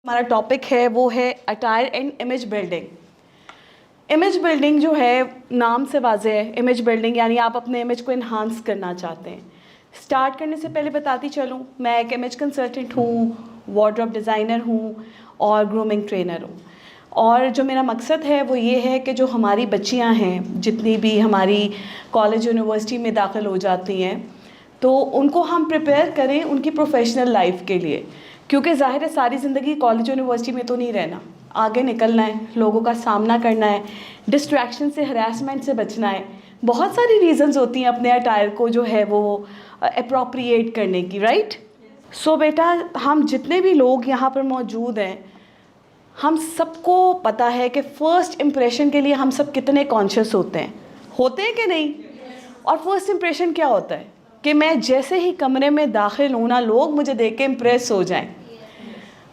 हमारा टॉपिक है वो है attire and image building. Image building जो है नाम से वाज़ेह है, इमेज बिल्डिंग यानी आप अपने इमेज को इन्हांस करना चाहते हैं। स्टार्ट करने से पहले बताती चलूँ, मैं एक इमेज कंसल्टेंट हूँ, वार्डरोब डिज़ाइनर हूँ और ग्रूमिंग ट्रेनर हूँ। और जो मेरा मकसद है वो ये है कि जो हमारी बच्चियाँ हैं, जितनी भी हमारी कॉलेज यूनिवर्सिटी में दाखिल हो जाती हैं, तो उनको हम प्रिपेयर करें उनकी प्रोफेशनल लाइफ के लिए, क्योंकि ज़ाहिर है सारी ज़िंदगी कॉलेज यूनिवर्सिटी में तो नहीं रहना, आगे निकलना है, लोगों का सामना करना है, डिस्ट्रैक्शन से, हरासमेंट से बचना है। बहुत सारी रीज़न्स होती हैं अपने अटायर को जो है वो अप्रोप्रिएट करने की, राइट। सो बेटा, हम जितने भी लोग यहाँ पर मौजूद हैं, हम सबको पता है कि फ़र्स्ट इम्प्रेशन के लिए हम सब कितने कॉन्शियस होते हैं कि नहीं। और फर्स्ट इम्प्रेशन क्या होता है कि मैं जैसे ही कमरे में दाखिल हूँ ना, लोग मुझे देख के इम्प्रेस हो जाएं।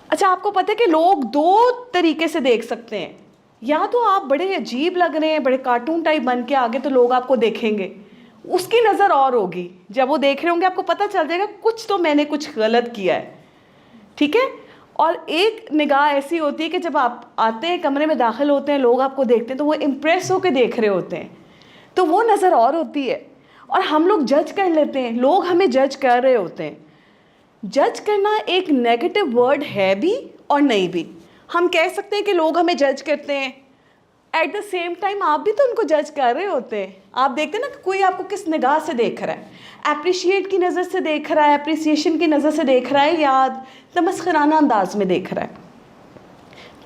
अच्छा, आपको पता है कि लोग दो तरीके से देख सकते हैं, या तो आप बड़े अजीब लग रहे हैं, बड़े कार्टून टाइप बन के आगे, तो लोग आपको देखेंगे, उसकी नज़र और होगी, जब वो देख रहे होंगे आपको पता चल जाएगा कुछ तो मैंने कुछ गलत किया है, ठीक है। और एक निगाह ऐसी होती है कि जब आप आते हैं, कमरे में दाखिल होते हैं, लोग आपको देखते हैं तो वो इम्प्रेस होकर देख रहे होते हैं, तो वो नज़र और होती है। और हम लोग जज कर लेते हैं, लोग हमें जज कर रहे होते हैं। जज करना एक नेगेटिव वर्ड है भी और नहीं भी। हम कह सकते हैं कि लोग हमें जज करते हैं, एट द सेम टाइम आप भी तो उनको जज कर रहे होते हैं। आप देखते हैं ना कि कोई आपको किस निगाह से देख रहा है, अप्रिशिएट की नज़र से देख रहा है, अप्रिसिएशन की नज़र से देख रहा है, या तमस्खराना अंदाज में देख रहा है।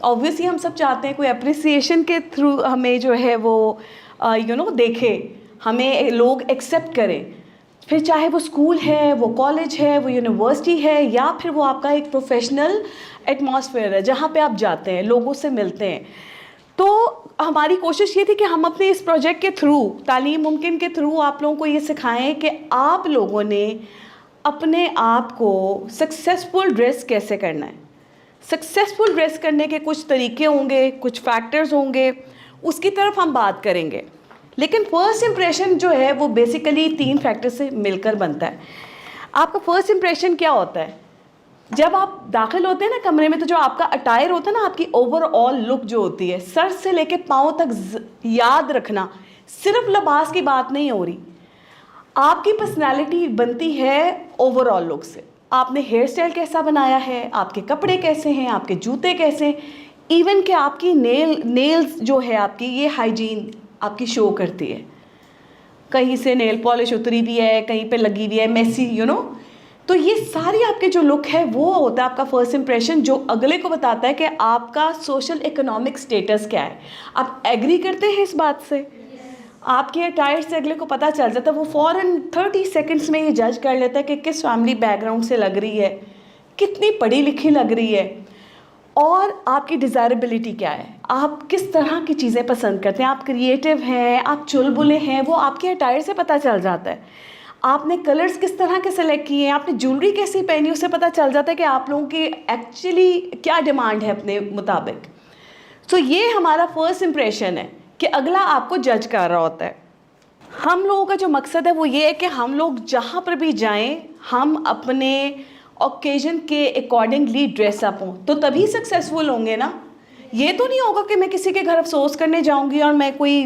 ऑब्वियसली हम सब चाहते हैं कोई अप्रिसिएशन के थ्रू हमें जो है वो देखे, हमें लोग एक्सेप्ट करें, फिर चाहे वो स्कूल है, वो कॉलेज है, वो यूनिवर्सिटी है, या फिर वो आपका एक प्रोफेशनल एटमॉस्फेयर है जहाँ पे आप जाते हैं, लोगों से मिलते हैं। तो हमारी कोशिश ये थी कि हम अपने इस प्रोजेक्ट के थ्रू, तालीम मुमकिन के थ्रू, आप लोगों को ये सिखाएं कि आप लोगों ने अपने आप को सक्सेसफुल ड्रेस कैसे करना है। सक्सेसफुल ड्रेस करने के कुछ तरीके होंगे, कुछ फैक्टर्स होंगे, उसकी तरफ हम बात करेंगे। लेकिन फर्स्ट इम्प्रेशन जो है वो बेसिकली 3 फैक्टर से मिलकर बनता है। आपका फर्स्ट इम्प्रेशन क्या होता है? जब आप दाखिल होते हैं ना कमरे में, तो जो आपका अटायर होता है ना, आपकी ओवरऑल लुक जो होती है, सर से लेके पाँव तक याद रखना, सिर्फ लिबास की बात नहीं हो रही, आपकी पर्सनैलिटी बनती है ओवरऑल लुक से। आपने हेयर स्टाइल कैसा बनाया है, आपके कपड़े कैसे हैं, आपके जूते कैसे हैं, इवन कि आपकी नेल्स जो है आपकी, ये हाइजीन आपकी शो करती है। कहीं से नेल पॉलिश उतरी भी है, कहीं पे लगी हुई है, मेसी तो ये सारी आपके जो लुक है वो होता है आपका फर्स्ट इंप्रेशन, जो अगले को बताता है कि आपका सोशल इकोनॉमिक स्टेटस क्या है। आप एग्री करते हैं इस बात से? आपके अटायर से अगले को पता चल जाता है, वो फ़ौरन 30 सेकंड्स में ये जज कर लेता है कि किस फैमिली बैकग्राउंड से लग रही है, कितनी पढ़ी लिखी लग रही है, और आपकी डिज़ायरेबिलिटी क्या है, आप किस तरह की चीज़ें पसंद करते हैं, आप क्रिएटिव हैं, आप चुलबुले हैं, वो आपके अटायर से पता चल जाता है। आपने कलर्स किस तरह के सिलेक्ट किए हैं, आपने ज्वेलरी कैसी पहनी, उससे पता चल जाता है कि आप लोगों की एक्चुअली क्या डिमांड है अपने मुताबिक। सो ये हमारा फर्स्ट इम्प्रेशन है कि अगला आपको जज कर रहा होता है। हम लोगों का जो मकसद है वो ये है कि हम लोग जहाँ पर भी जाएं, हम अपने ओकेजन के अकॉर्डिंगली ड्रेसअप हों, तो तभी सक्सेसफुल होंगे ना। ये तो नहीं होगा कि मैं किसी के घर अफसोस करने जाऊंगी और मैं कोई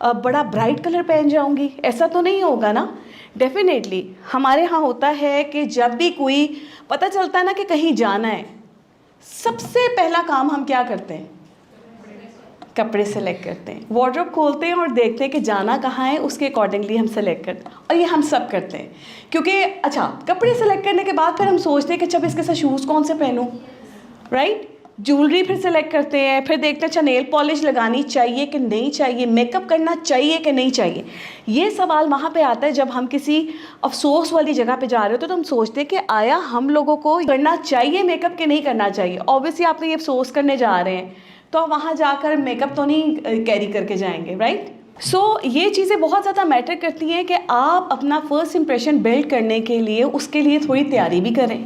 बड़ा ब्राइट कलर पहन जाऊंगी, ऐसा तो नहीं होगा ना। डेफिनेटली हमारे यहाँ होता है कि जब भी कोई पता चलता है ना कि कहीं जाना है, सबसे पहला काम हम क्या करते हैं? कपड़े सेलेक्ट करते हैं, वार्डरोब खोलते हैं और देखते हैं कि जाना कहाँ है, उसके अकॉर्डिंगली हम सेलेक्ट करते हैं। और ये हम सब करते हैं, क्योंकि अच्छा, कपड़े सेलेक्ट करने के बाद फिर हम सोचते हैं कि अच्छा इसके साथ शूज़ कौन से पहनूं, राइट। ज्वेलरी फिर सेलेक्ट करते हैं, फिर देखते हैं अच्छा नेल पॉलिश लगानी चाहिए कि नहीं चाहिए, मेकअप करना चाहिए कि नहीं चाहिए। ये सवाल वहाँ पे आता है जब हम किसी अफसोस वाली जगह पे जा रहे हो, तो हम सोचते हैं कि आया हम लोगों को करना चाहिए मेकअप कि नहीं करना चाहिए। ऑब्वियसली आप ये अफसोस करने जा रहे हैं, तो आप वहाँ जाकर मेकअप तो नहीं कैरी करके जाएंगे, राइट। सो ये चीज़ें बहुत ज़्यादा मैटर करती हैं कि आप अपना फर्स्ट इंप्रेशन बिल्ड करने के लिए, उसके लिए थोड़ी तैयारी भी करें।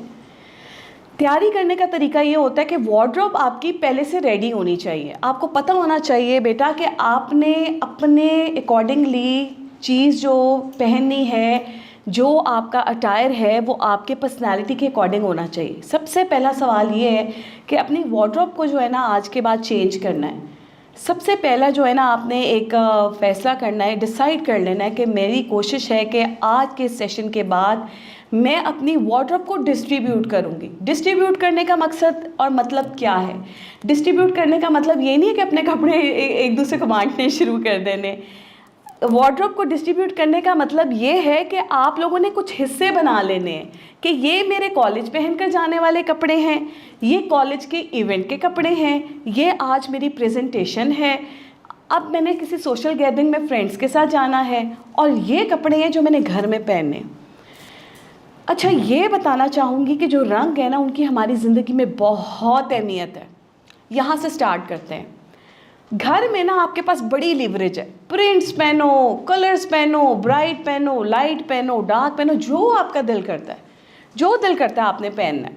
तैयारी करने का तरीका ये होता है कि वार्डरोब आपकी पहले से रेडी होनी चाहिए। आपको पता होना चाहिए बेटा कि आपने अपने अकॉर्डिंगली चीज़ जो पहननी है, जो आपका अटायर है वो आपके पर्सनालिटी के अकॉर्डिंग होना चाहिए। सबसे पहला सवाल ये है कि अपनी वार्डरोब को जो है ना आज के बाद चेंज करना है। सबसे पहला जो है ना आपने एक फ़ैसला करना है, डिसाइड कर लेना है कि मेरी कोशिश है कि आज के सेशन के बाद मैं अपनी वार्डरोब को डिस्ट्रीब्यूट करूँगी। डिस्ट्रीब्यूट करने का मकसद और मतलब क्या है? डिस्ट्रीब्यूट करने का मतलब ये नहीं है कि अपने कपड़े एक दूसरे को बांटने शुरू कर देने। वार्डरोब को डिस्ट्रीब्यूट करने का मतलब ये है कि आप लोगों ने कुछ हिस्से बना लेने हैं कि ये मेरे कॉलेज पहन कर जाने वाले कपड़े हैं, ये कॉलेज के इवेंट के कपड़े हैं, ये आज मेरी प्रेजेंटेशन है, अब मैंने किसी सोशल गैदरिंग में फ्रेंड्स के साथ जाना है, और ये कपड़े हैं जो मैंने घर में पहनने। अच्छा, ये बताना चाहूँगी कि जो रंग है ना उनकी हमारी ज़िंदगी में बहुत अहमियत है। यहाँ से स्टार्ट करते हैं। घर में ना आपके पास बड़ी लीवरेज है। प्रिंट्स पहनो, कलर्स पहनो, ब्राइट पहनो, लाइट पहनो, डार्क पहनो, जो आपका दिल करता है, जो दिल करता है आपने पहनना है।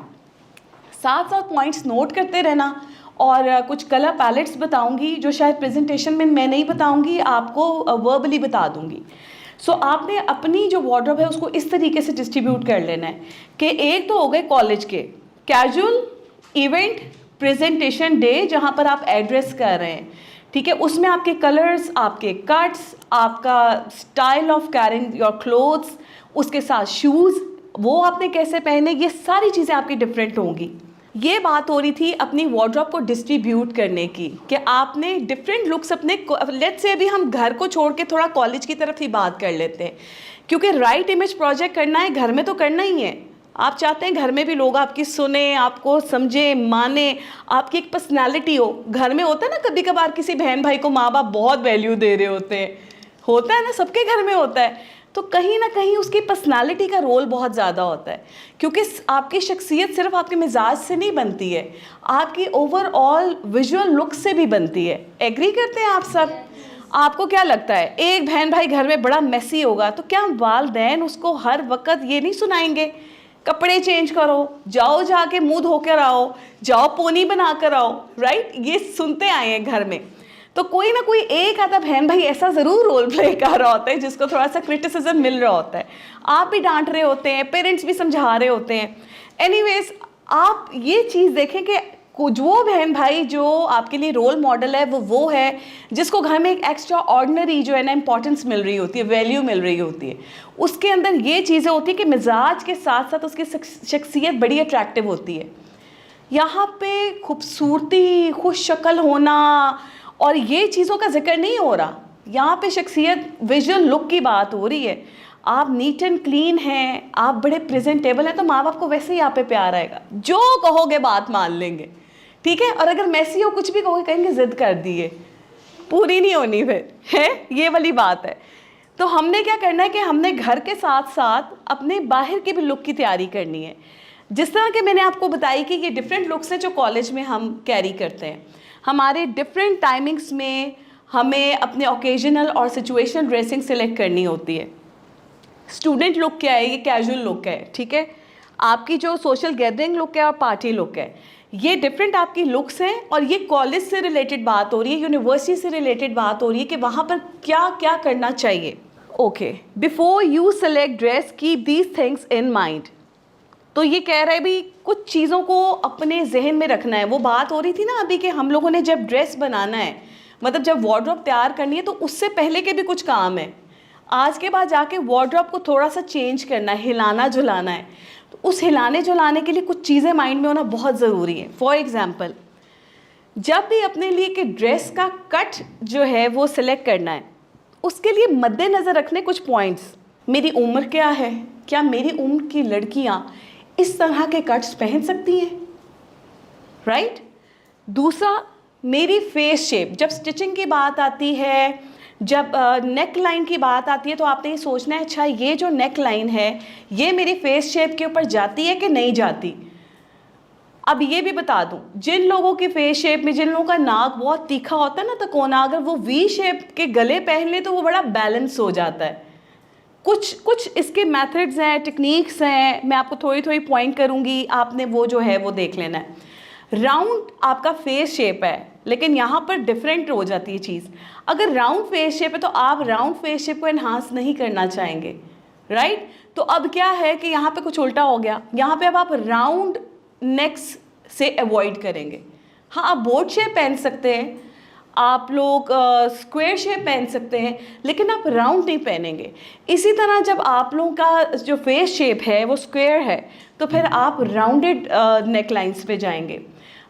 साथ साथ पॉइंट्स नोट करते रहना, और कुछ कलर पैलेट्स बताऊंगी जो शायद प्रेजेंटेशन में मैं नहीं बताऊंगी, आपको वर्बली बता दूंगी। सो आपने अपनी जो वार्डरोब है उसको इस तरीके से डिस्ट्रीब्यूट कर लेना है कि एक तो हो गए कॉलेज के कैजुअल, इवेंट, प्रेजेंटेशन डे जहाँ पर आप एड्रेस कर रहे हैं, ठीक है, उसमें आपके कलर्स, आपके कट्स, आपका style of carrying your clothes, उसके साथ शूज़ वो आपने कैसे पहने, ये सारी चीज़ें आपकी डिफरेंट होंगी। ये बात हो रही थी अपनी वार्डरोब को डिस्ट्रीब्यूट करने की कि आपने डिफरेंट लुक्स अपने, लेट्स से अभी हम घर को छोड़ के थोड़ा कॉलेज की तरफ ही बात कर लेते हैं, क्योंकि राइट इमेज प्रोजेक्ट करना है घर में तो करना ही है। आप चाहते हैं घर में भी लोग आपकी सुने, आपको समझे, माने, आपकी एक पर्सनालिटी हो। घर में होता है ना कभी कभार किसी बहन भाई को माँ बाप बहुत वैल्यू दे रहे होते हैं, होता है ना, सबके घर में होता है, तो कहीं ना कहीं उसकी पर्सनालिटी का रोल बहुत ज़्यादा होता है, क्योंकि आपकी शख्सियत सिर्फ आपके मिजाज से नहीं बनती है, आपकी ओवरऑल विजुअल लुक से भी बनती है। एग्री करते हैं आप सब? आपको क्या लगता है, एक बहन भाई घर में बड़ा मैसी होगा तो क्या वालिदैन उसको हर वक्त ये नहीं सुनाएंगे कपड़े चेंज करो, जाओ जाके मुंह धोकर आओ, जाओ पोनी बना कर आओ, राइट? ये सुनते आए हैं घर में। तो कोई ना कोई एक आधा बहन भाई ऐसा ज़रूर रोल प्ले कर रहा होता है जिसको थोड़ा सा क्रिटिसिज्म मिल रहा होता है। आप भी डांट रहे होते हैं, पेरेंट्स भी समझा रहे होते हैं। एनीवेज, आप ये चीज़ देखें कि वो बहन भाई जो आपके लिए रोल मॉडल है वो है जिसको घर में एक एक्स्ट्रा ऑर्डिनरी जो है ना इंपॉर्टेंस मिल रही होती है, वैल्यू मिल रही होती है। उसके अंदर ये चीज़ें होती है कि मिजाज के साथ साथ उसकी शख्सियत बड़ी अट्रैक्टिव होती है। यहाँ पे खूबसूरती, खुश शक्ल होना और ये चीज़ों का जिक्र नहीं हो रहा, यहाँ पे शख्सियत, विजुअल लुक की बात हो रही है। आप नीट एंड क्लीन हैं, आप बड़े प्रेजेंटेबल हैं, तो माँ बाप को वैसे ही आप पे प्यार आएगा, जो कहोगे बात मान लेंगे, ठीक है। और अगर मैसी हो, कुछ भी कहोगे, कहेंगे जिद कर दिए, पूरी नहीं होनी फिर, है ये वाली बात है। तो हमने क्या करना है कि हमने घर के साथ साथ अपने बाहर की भी लुक की तैयारी करनी है। जिस तरह के मैंने आपको बताई कि ये डिफरेंट लुक्स हैं जो कॉलेज में हम कैरी करते हैं। हमारे डिफरेंट टाइमिंग्स में हमें अपने ओकेजनल और सिचुएशनल ड्रेसिंग सिलेक्ट करनी होती है। स्टूडेंट लुक क्या है, ये कैजुअल लुक है, ठीक है। आपकी जो सोशल गैदरिंग लुक है और पार्टी लुक है, ये डिफरेंट आपकी लुक्स हैं। और ये कॉलेज से रिलेटेड बात हो रही है, यूनिवर्सिटी से रिलेटेड बात हो रही है कि वहाँ पर क्या क्या करना चाहिए। Okay, before you select dress keep these things in mind. तो ये कह रहे हैं भी कुछ चीज़ों को अपने जहन में रखना है। वो बात हो रही थी ना अभी कि हम लोगों ने जब ड्रेस बनाना है, मतलब जब वार्डरोब तैयार करनी है, तो उससे पहले के भी कुछ काम है। आज के बाद जाके वार्डरोब को थोड़ा सा चेंज करना है, हिलाना झुलाना है। तो उस हिलाने झुलाने के लिए कुछ चीज़ें माइंड में होना बहुत ज़रूरी है। फॉर एग्ज़ाम्पल, जब भी अपने लिए कि ड्रेस का कट जो है वो सिलेक्ट करना है, उसके लिए मद्देनज़र रखने कुछ पॉइंट्स। मेरी उम्र क्या है, क्या मेरी उम्र की लड़कियाँ इस तरह के कट्स पहन सकती हैं, राइट? दूसरा, मेरी फेस शेप। जब स्टिचिंग की बात आती है, जब नेक लाइन की बात आती है, तो आपने ये सोचना है, अच्छा ये जो नेक लाइन है ये मेरी फेस शेप के ऊपर जाती है कि नहीं जाती। अब ये भी बता दूं, जिन लोगों की फेस शेप में, जिन लोगों का नाक बहुत तीखा होता है ना, तो कोना, अगर वो वी शेप के गले पहन ले तो वो बड़ा बैलेंस हो जाता है। कुछ इसके मेथड्स हैं, टेक्निक्स हैं, मैं आपको थोड़ी थोड़ी पॉइंट करूँगी, आपने वो जो है वो देख लेना है। राउंड आपका फेस शेप है, लेकिन यहाँ पर डिफरेंट हो जाती है चीज़। अगर राउंड फेस शेप है तो आप राउंड फेस शेप को एनहांस नहीं करना चाहेंगे, राइट? तो अब क्या है कि यहाँ पे कुछ उल्टा हो गया, यहाँ पे अब आप राउंड नेक्स से अवॉइड करेंगे। हाँ, आप बोट शेप पहन सकते हैं, आप लोग स्क्वायर शेप पहन सकते हैं, लेकिन आप राउंड नहीं पहनेंगे। इसी तरह जब आप लोगों का जो फेस शेप है वो स्क्वायर है, तो फिर आप राउंडेड नेक लाइन्स पे जाएंगे,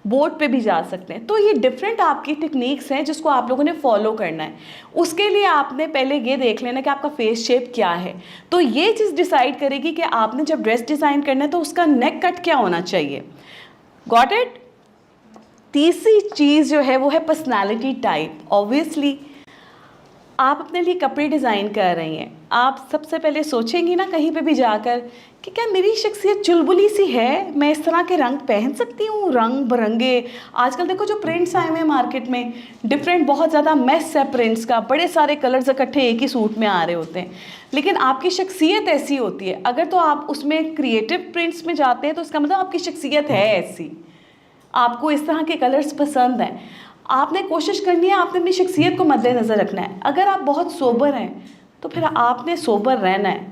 बोट पे भी जा सकते हैं। तो ये डिफरेंट आपकी टेक्निक्स हैं जिसको आप लोगों ने फॉलो करना है। उसके लिए आपने पहले ये देख लेना कि आपका फेस शेप क्या है। तो ये चीज़ डिसाइड करेगी कि आपने जब ड्रेस डिज़ाइन करना है तो उसका नेक कट क्या होना चाहिए। Got it. तीसरी चीज़ जो है वो है पर्सनालिटी टाइप। ऑब्वियसली आप अपने लिए कपड़े डिज़ाइन कर रही हैं, आप सबसे पहले सोचेंगी ना कहीं पे भी जाकर कि क्या मेरी शख्सियत चुलबुली सी है, मैं इस तरह के रंग पहन सकती हूँ, रंग बिरंगे। आजकल देखो जो प्रिंट्स आए हुए हैं मार्केट में, डिफरेंट बहुत ज़्यादा मैस है प्रिंट्स का, बड़े सारे कलर्स इकट्ठे एक ही सूट में आ रहे होते हैं। लेकिन आपकी शख्सियत ऐसी होती है, अगर तो आप उसमें क्रिएटिव प्रिंट्स में जाते हैं तो इसका मतलब आपकी शख्सियत है ऐसी, आपको इस तरह के कलर्स पसंद हैं। आपने कोशिश करनी है, आपने अपनी शख्सियत को मद्देनज़र रखना है। अगर आप बहुत सोबर हैं तो फिर आपने सोबर रहना है।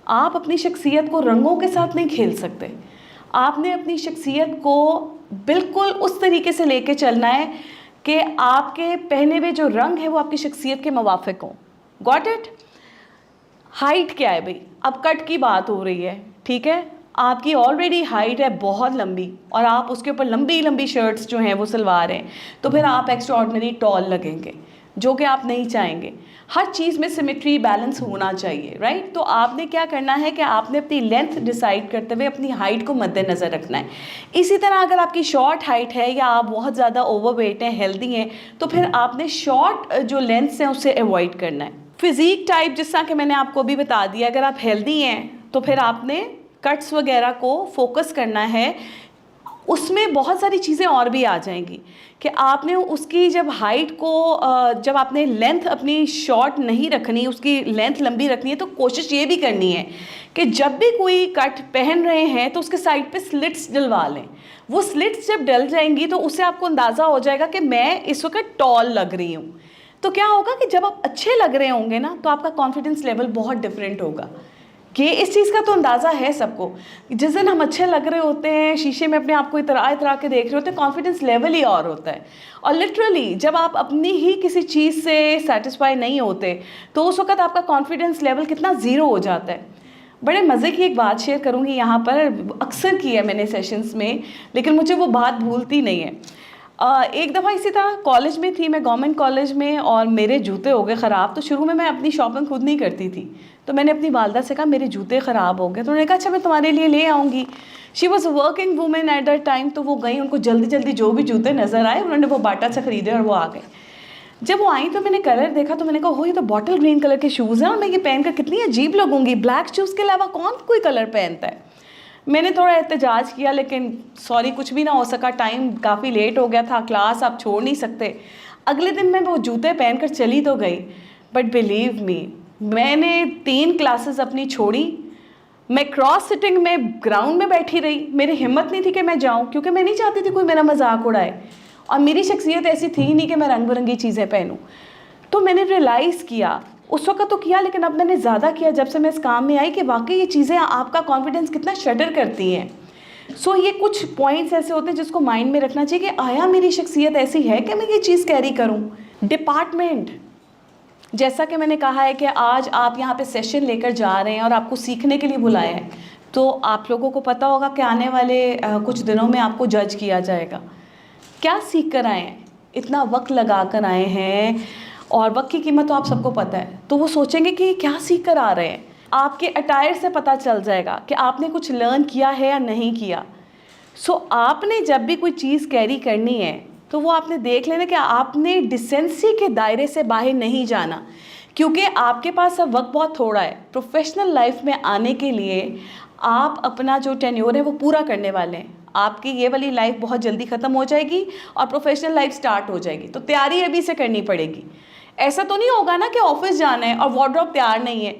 आप अपनी शख्सियत को रंगों के साथ नहीं खेल सकते। आपने अपनी शख्सियत को बिल्कुल उस तरीके से लेके चलना है कि आपके पहने हुए जो रंग है वो आपकी शख्सियत के मुवाफिक हों। Got it. हाइट क्या है भाई, अब कट की बात हो रही है, ठीक है। आपकी ऑलरेडी हाइट है बहुत लंबी और आप उसके ऊपर लंबी लंबी शर्ट्स जो हैं वो सिलवा रहे हैं, तो फिर आप एक्स्ट्रा ऑर्डिनरी टॉल लगेंगे, जो कि आप नहीं चाहेंगे। हर चीज़ में सिमेट्री बैलेंस होना चाहिए, राइट। तो आपने क्या करना है कि आपने अपनी लेंथ डिसाइड करते हुए अपनी हाइट को मद्देनज़र रखना है। इसी तरह अगर आपकी शॉर्ट हाइट है या आप बहुत ज़्यादा ओवरवेट हैं, हेल्दी हैं, तो फिर आपने शॉर्ट जो लेंथ्स हैं उससे अवॉइड करना है। फिज़ीक टाइप जिस तरह कि मैंने आपको अभी बता दिया, अगर आप हेल्दी हैं तो फिर आपने कट्स वगैरह को फोकस करना है। उसमें बहुत सारी चीज़ें और भी आ जाएंगी कि आपने उसकी जब हाइट को जब आपने लेंथ अपनी शॉर्ट नहीं रखनी, उसकी लेंथ लंबी रखनी है, तो कोशिश ये भी करनी है कि जब भी कोई कट पहन रहे हैं तो उसके साइड पे स्लिट्स डलवा लें। वो स्लिट्स जब डल जाएंगी तो उससे आपको अंदाज़ा हो जाएगा कि मैं इस वक्त टॉल लग रही हूँ। तो क्या होगा कि जब आप अच्छे लग रहे होंगे ना तो आपका कॉन्फिडेंस लेवल बहुत डिफरेंट होगा। कि इस चीज़ का तो अंदाज़ा है सबको, जिस दिन हम अच्छे लग रहे होते हैं, शीशे में अपने आप को इतरा के देख रहे होते हैं, कॉन्फिडेंस लेवल ही और होता है। और लिटरली जब आप अपनी ही किसी चीज़ से सेटिस्फाई नहीं होते तो उस वक्त आपका कॉन्फिडेंस लेवल कितना ज़ीरो हो जाता है। बड़े मज़े की एक बात शेयर करूँगी यहाँ पर, अक्सर की है मैंने सेशंस में, लेकिन मुझे वो बात भूलती नहीं है। एक दफ़ा इसी तरह कॉलेज में थी मैं, गवर्नमेंट कॉलेज में, और मेरे जूते हो गए ख़राब। तो शुरू में मैं अपनी शॉपिंग खुद नहीं करती थी, तो मैंने अपनी वालदा से कहा मेरे जूते ख़राब हो गए। तो उन्होंने कहा अच्छा मैं तुम्हारे लिए ले आऊँगी। She was working women at that time, तो वो गई, उनको जल्दी जल्दी जो भी जूते नज़र आए उन्होंने वो बाटा से ख़रीदे और वो आ गए। जब वो आई तो मैंने कलर देखा तो मैंने कहा हो ये तो बॉटल ग्रीन कलर के शूज़ हैं और मैं ये पहन कर कितनी अजीब लगूंगी। ब्लैक शूज़ के अलावा कौन कोई कलर पहनता है। मैंने थोड़ा एहतजाज किया, लेकिन सॉरी कुछ भी ना हो सका, टाइम काफ़ी लेट हो गया था, क्लास आप छोड़ नहीं सकते। अगले दिन मैं वो जूते पहन कर चली तो गई, बट बिलीव मी मैंने 3 क्लासेस अपनी छोड़ी। मैं क्रॉस सिटिंग में ग्राउंड में बैठी रही, मेरी हिम्मत नहीं थी कि मैं जाऊँ, क्योंकि मैं नहीं चाहती थी कोई मेरा मजाक उड़ाए, और मेरी शख्सियत ऐसी थी नहीं कि मैं रंग बिरंगी चीज़ें पहनूँ। तो मैंने रियलाइज़ किया, उस वक्त तो किया, लेकिन अब मैंने ज़्यादा किया जब से मैं इस काम में आई, कि वाकई ये चीज़ें आपका कॉन्फिडेंस कितना शटर करती हैं। सो ये कुछ पॉइंट्स ऐसे होते हैं जिसको माइंड में रखना चाहिए कि आया मेरी शख्सियत ऐसी है कि मैं ये चीज़ कैरी करूँ। डिपार्टमेंट, जैसा कि मैंने कहा है कि आज आप यहाँ पे सेशन लेकर जा रहे हैं और आपको सीखने के लिए बुलाया है, तो आप लोगों को पता होगा कि आने वाले कुछ दिनों में आपको जज किया जाएगा। क्या सीख कर आए हैं, इतना वक्त लगा कर आए हैं, और वक्त की कीमत तो आप सबको पता है। तो वो सोचेंगे कि क्या सीख कर आ रहे हैं। आपके अटायर से पता चल जाएगा कि आपने कुछ लर्न किया है या नहीं किया। सो आपने जब भी कोई चीज़ कैरी करनी है तो वो आपने देख लेना कि आपने डिसेंसी के दायरे से बाहर नहीं जाना, क्योंकि आपके पास अब वक्त बहुत थोड़ा है। प्रोफेशनल लाइफ में आने के लिए आप अपना जो टेन्योर है वो पूरा करने वाले हैं। आपकी ये वाली लाइफ बहुत जल्दी ख़त्म हो जाएगी और प्रोफेशनल लाइफ स्टार्ट हो जाएगी, तो तैयारी अभी से करनी पड़ेगी। ऐसा तो नहीं होगा ना कि ऑफिस जाना है और वार्डरोब तैयार नहीं है।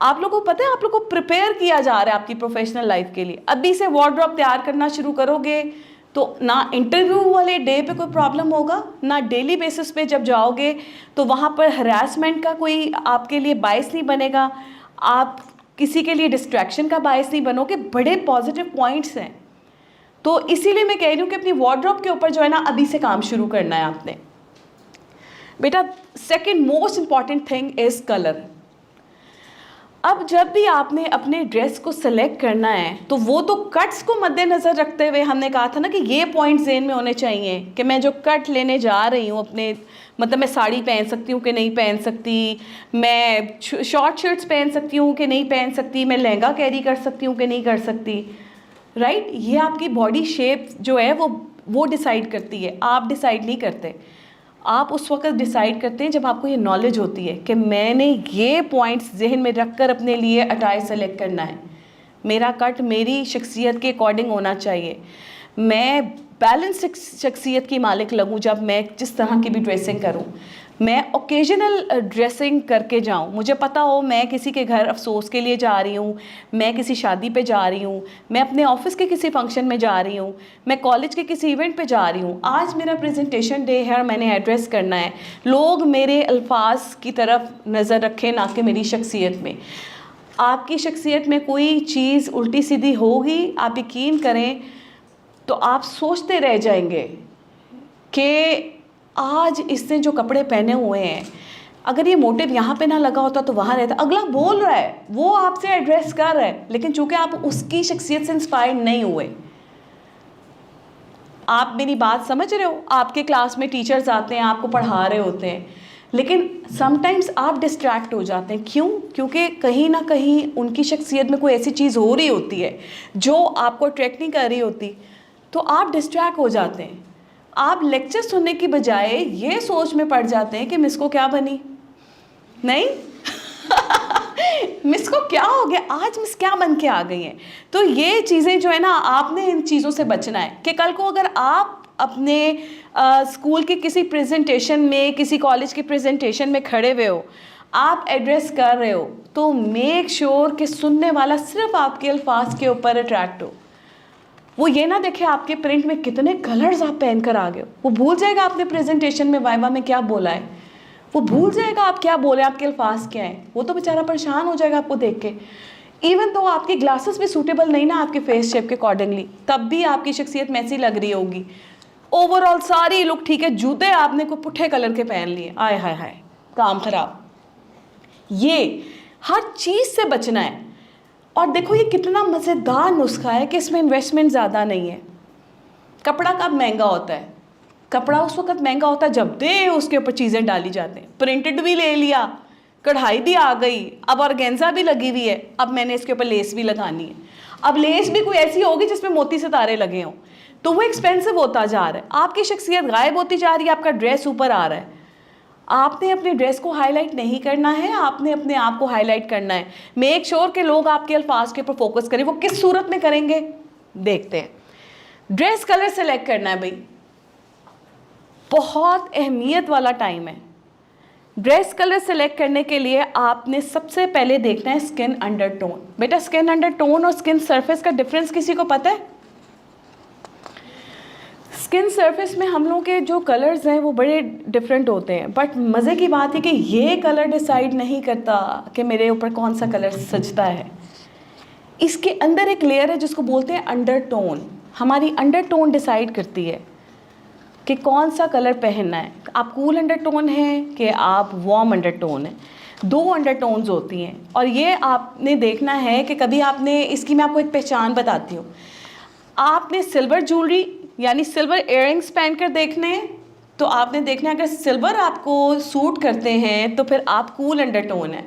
आप लोगों को पता है, आप लोगों को प्रिपेयर किया जा रहा है आपकी प्रोफेशनल लाइफ के लिए। अभी से वार्डरोब तैयार करना शुरू करोगे तो ना इंटरव्यू वाले डे पे कोई प्रॉब्लम होगा, ना डेली बेसिस पे जब जाओगे तो वहाँ पर हरासमेंट का कोई आपके लिए बायस नहीं बनेगा। आप किसी के लिए डिस्ट्रैक्शन का बायस नहीं बनोगे, बड़े पॉजिटिव पॉइंट्स हैं। तो इसीलिए मैं कह रही हूँ कि अपनी वार्डरोब के ऊपर जो है ना अभी से काम शुरू करना है आपने। बेटा second most important thing is colour. अब जब भी आपने अपने ड्रेस को सिलेक्ट करना है तो वो तो कट्स को मद्देनज़र रखते हुए हमने कहा था ना कि ये पॉइंट ज़हन में होने चाहिए कि मैं जो कट लेने जा रही हूँ अपने, मतलब मैं साड़ी पहन सकती हूँ कि नहीं पहन सकती, मैं शॉर्ट शर्ट्स पहन सकती हूँ कि नहीं पहन सकती, मैं लहंगा कैरी कर सकती हूँ कि नहीं कर सकती, राइट। ये आपकी बॉडी शेप जो है वो डिसाइड करती है, आप डिसाइड नहीं करते। आप उस वक्त डिसाइड करते हैं जब आपको ये नॉलेज होती है कि मैंने ये पॉइंट्स जहन में रख कर अपने लिए अटायर सेलेक्ट करना है, मेरा कट मेरी शख्सियत के अकॉर्डिंग होना चाहिए, मैं बैलेंस शख्सियत की मालिक लगूं जब मैं जिस तरह की भी ड्रेसिंग करूं, मैं ओकेजनल ड्रेसिंग करके जाऊं, मुझे पता हो मैं किसी के घर अफसोस के लिए जा रही हूं, मैं किसी शादी पे जा रही हूं, मैं अपने ऑफिस के किसी फंक्शन में जा रही हूं, मैं कॉलेज के किसी इवेंट पे जा रही हूं, आज मेरा प्रेजेंटेशन डे है और मैंने एड्रेस करना है, लोग मेरे अल्फाज की तरफ नज़र रखें ना कि मेरी शख्सियत में। आपकी शख्सियत में कोई चीज़ उल्टी सीधी होगी, आप यकीन करें तो आप सोचते रह जाएंगे कि आज इसने जो कपड़े पहने हुए हैं, अगर ये मोटिव यहाँ पे ना लगा होता तो वहाँ रहता। अगला बोल रहा है, वो आपसे एड्रेस कर रहा है, लेकिन चूंकि आप उसकी शख्सियत से इंस्पायर्ड नहीं हुए। आप मेरी बात समझ रहे हो? आपके क्लास में टीचर्स आते हैं, आपको पढ़ा रहे होते हैं, लेकिन समटाइम्स आप डिस्ट्रैक्ट हो जाते हैं। क्यों? क्योंकि कहीं ना कहीं उनकी शख्सियत में कोई ऐसी चीज़ हो रही होती है जो आपको अट्रैक्ट नहीं कर रही होती, तो आप डिस्ट्रैक्ट हो जाते हैं। आप लेक्चर सुनने की बजाय ये सोच में पड़ जाते हैं कि मिस को क्या बनी, नहीं मिस को क्या हो गया, आज मिस क्या बन के आ गई हैं। तो ये चीज़ें जो है ना, आपने इन चीज़ों से बचना है कि कल को अगर आप अपने स्कूल के किसी प्रेजेंटेशन में, किसी कॉलेज के प्रेजेंटेशन में खड़े हुए हो, आप एड्रेस कर रहे हो, तो मेक श्योर कि सुनने वाला सिर्फ आपके अल्फाज के ऊपर अट्रैक्ट हो। वो ये ना देखे आपके प्रिंट में कितने कलर्स आप पहन कर आ गए हो। वो भूल जाएगा आपने प्रेजेंटेशन में वाइवा में क्या बोला है, वो भूल जाएगा आप क्या बोले, आपके अल्फाज क्या हैं। वो तो बेचारा परेशान हो जाएगा आपको देख के। इवन तो आपके ग्लासेस भी सूटेबल नहीं ना आपके फेस शेप के अकॉर्डिंगली, तब भी आपकी शख्सियत मैसी लग रही होगी। ओवरऑल सारी लुक ठीक है, जूते आपने को पुट्ठे कलर के पहन लिए, आय हाय हाय, काम खराब। ये हर चीज़ से बचना है। और देखो ये कितना मज़ेदार नुस्खा है कि इसमें इन्वेस्टमेंट ज़्यादा नहीं है। कपड़ा कब महंगा होता है? कपड़ा उस वक्त महंगा होता है जब दे उसके ऊपर चीज़ें डाली जाती हैं। प्रिंटेड भी ले लिया, कढ़ाई भी आ गई, अब ऑर्गेन्जा भी लगी हुई है, अब मैंने इसके ऊपर लेस भी लगानी है। अब लेस भी कोई ऐसी होगी जिसमें मोती सितारे लगे हों, तो वो एक्सपेंसिव होता जा रहा है। आपकी शख्सियत गायब होती जा रही है, आपका ड्रेस ऊपर आ रहा है। आपने अपने ड्रेस को हाईलाइट नहीं करना है, आपने अपने आप को हाईलाइट करना है। मेक श्योर कि लोग आपके अल्फाज के ऊपर फोकस करें। वो किस सूरत में करेंगे देखते हैं। ड्रेस कलर सेलेक्ट करना है भाई, बहुत अहमियत वाला टाइम है। ड्रेस कलर सेलेक्ट करने के लिए आपने सबसे पहले देखना है स्किन अंडरटोन। बेटा स्किन अंडरटोन और स्किन सरफेस का डिफरेंस किसी को पता है? स्किन सरफेस में हम लोग के जो कलर्स हैं वो बड़े डिफरेंट होते हैं, बट मज़े की बात है कि ये कलर डिसाइड नहीं करता कि मेरे ऊपर कौन सा कलर सजता है। इसके अंदर एक लेयर है जिसको बोलते हैं अंडरटोन। हमारी अंडरटोन डिसाइड करती है कि कौन सा कलर पहनना है। आप कूल अंडरटोन है कि आप वार्म अंडरटोन है। दो अंडरटोन्स होती हैं और ये आपने देखना है कि कभी आपने, इसकी मैं आपको एक पहचान बताती हूँ। आपने सिल्वर ज्वेलरी यानी सिल्वर इयररिंग्स पहन कर देखने हैं, तो आपने देखना है अगर सिल्वर आपको सूट करते हैं तो फिर आप कूल अंडरटोन है।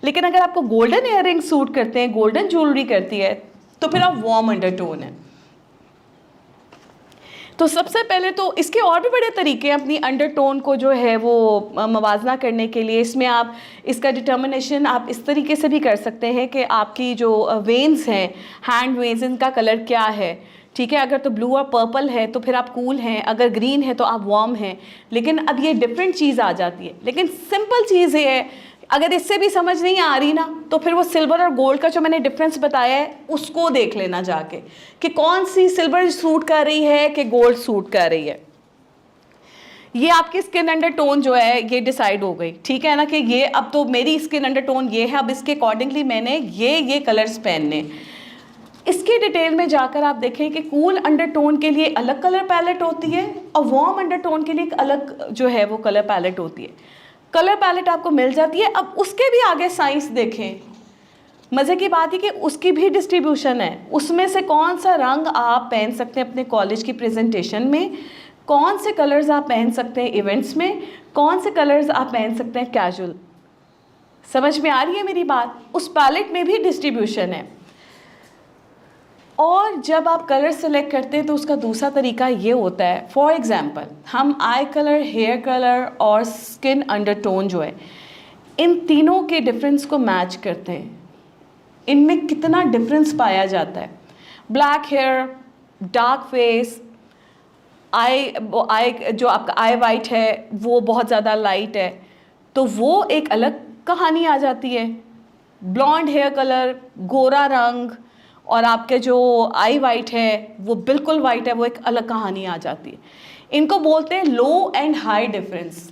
लेकिन अगर आपको गोल्डन इयररिंग सूट करते हैं, गोल्डन ज्वेलरी करती है, तो फिर आप वार्म अंडरटोन है। तो सबसे पहले तो इसके और भी बड़े तरीके हैं अपनी अंडरटोन को जो है वो मवाजना करने के लिए। इसमें आप इसका डिटर्मिनेशन आप इस तरीके से भी कर सकते हैं कि आपकी जो वेन्स हैं, हैंड वेन्स, इनका कलर क्या है, ठीक है। अगर तो ब्लू और पर्पल है तो फिर आप कूल हैं, अगर ग्रीन है तो आप वार्म हैं। लेकिन अब ये डिफरेंट चीज़ आ जाती है। लेकिन सिंपल चीज़ ये है, अगर इससे भी समझ नहीं आ रही ना, तो फिर वो सिल्वर और गोल्ड का जो मैंने डिफरेंस बताया है उसको देख लेना जाके कि कौन सी सिल्वर सूट कर रही है कि गोल्ड सूट कर रही है। ये आपकी स्किन अंडर टोन जो है ये डिसाइड हो गई, ठीक है ना, कि ये अब तो मेरी स्किन अंडर टोन ये है, अब इसके अकॉर्डिंगली मैंने ये कलर्स पहनने। इसकी डिटेल में जाकर आप देखें कि कूल अंडरटोन के लिए अलग कलर पैलेट होती है और वार्म अंडरटोन के लिए एक अलग जो है वो कलर पैलेट होती है। कलर पैलेट आपको मिल जाती है। अब उसके भी आगे साइंस देखें, मज़े की बात है कि उसकी भी डिस्ट्रीब्यूशन है। उसमें से कौन सा रंग आप पहन सकते हैं अपने कॉलेज की प्रेजेंटेशन में, कौन से कलर्स आप पहन सकते हैं इवेंट्स में, कौन से कलर्स आप पहन सकते हैं कैजुअल। समझ में आ रही है मेरी बात? उस पैलेट में भी डिस्ट्रीब्यूशन है। और जब आप कलर सेलेक्ट करते हैं तो उसका दूसरा तरीका ये होता है, फॉर एग्ज़ाम्पल हम आई कलर, हेयर कलर और स्किन अंडरटोन जो है, इन तीनों के डिफरेंस को मैच करते हैं। इनमें कितना डिफरेंस पाया जाता है। ब्लैक हेयर, डार्क फेस, आई जो आपका आई वाइट है वो बहुत ज़्यादा लाइट है, तो वो एक अलग कहानी आ जाती है। ब्लॉन्ड हेयर कलर, गोरा रंग, और आपके जो आई वाइट है वो बिल्कुल वाइट है, वो एक अलग कहानी आ जाती है। इनको बोलते हैं लो एंड हाई डिफरेंस।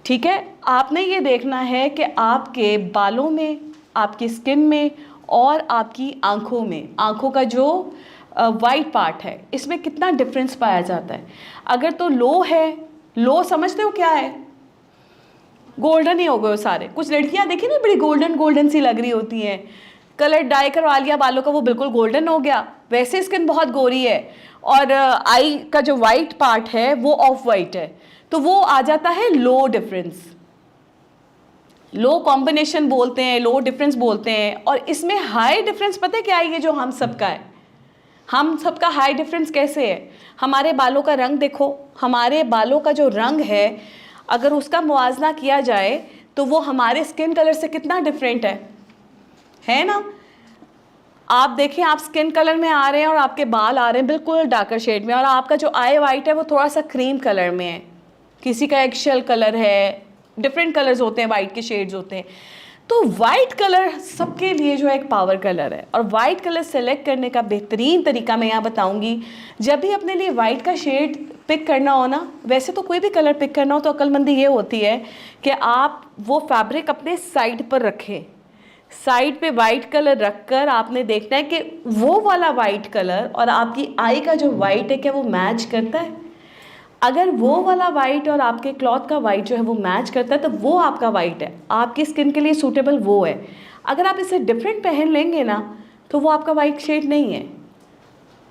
ठीक है, आपने ये देखना है कि आपके बालों में, आपकी स्किन में और आपकी आँखों में, आँखों का जो वाइट पार्ट है इसमें कितना डिफरेंस पाया जाता है। अगर तो लो है, लो समझते हो क्या है? गोल्डन ही हो गए सारे। कुछ लड़कियां देखी ना बड़ी गोल्डन गोल्डन सी लग रही होती हैं, कलर डाई करवा लिया बालों का, वो बिल्कुल गोल्डन हो गया। वैसे स्किन बहुत गोरी है और आई का जो वाइट पार्ट है वो ऑफ वाइट है, तो वो आ जाता है लो डिफरेंस, लो कॉम्बिनेशन बोलते हैं, लो डिफरेंस बोलते हैं। और इसमें हाई डिफरेंस पता है क्या है? ये जो हम सबका है, हम सबका हाई डिफरेंस कैसे है? हमारे बालों का रंग देखो, हमारे बालों का जो रंग है अगर उसका मुआवजा किया जाए तो वो हमारे स्किन कलर से कितना डिफरेंट है ना? आप देखें, आप स्किन कलर में आ रहे हैं और आपके बाल आ रहे हैं बिल्कुल डार्कर शेड में, और आपका जो आई वाइट है वो थोड़ा सा क्रीम कलर में है, किसी का एक्शेल कलर है, डिफरेंट कलर्स होते हैं, वाइट के शेड्स होते हैं। तो वाइट कलर सबके लिए जो है एक पावर कलर है, और वाइट कलर सेलेक्ट करने का बेहतरीन तरीका मैं यहाँ बताऊँगी। जब भी अपने लिए वाइट का शेड पिक करना हो ना, वैसे तो कोई भी कलर पिक करना हो तो अक्लमंदी ये होती है कि आप वो फैब्रिक अपने साइड पर रखें। साइड पे वाइट कलर रखकर आपने देखना है कि वो वाला वाइट कलर और आपकी आई का जो वाइट है क्या वो मैच करता है। अगर वो वाला वाइट और आपके क्लॉथ का वाइट जो है वो मैच करता है तो वो आपका वाइट है, आपकी स्किन के लिए सूटेबल वो है। अगर आप इसे डिफरेंट पहन लेंगे ना तो वो आपका वाइट शेड नहीं है,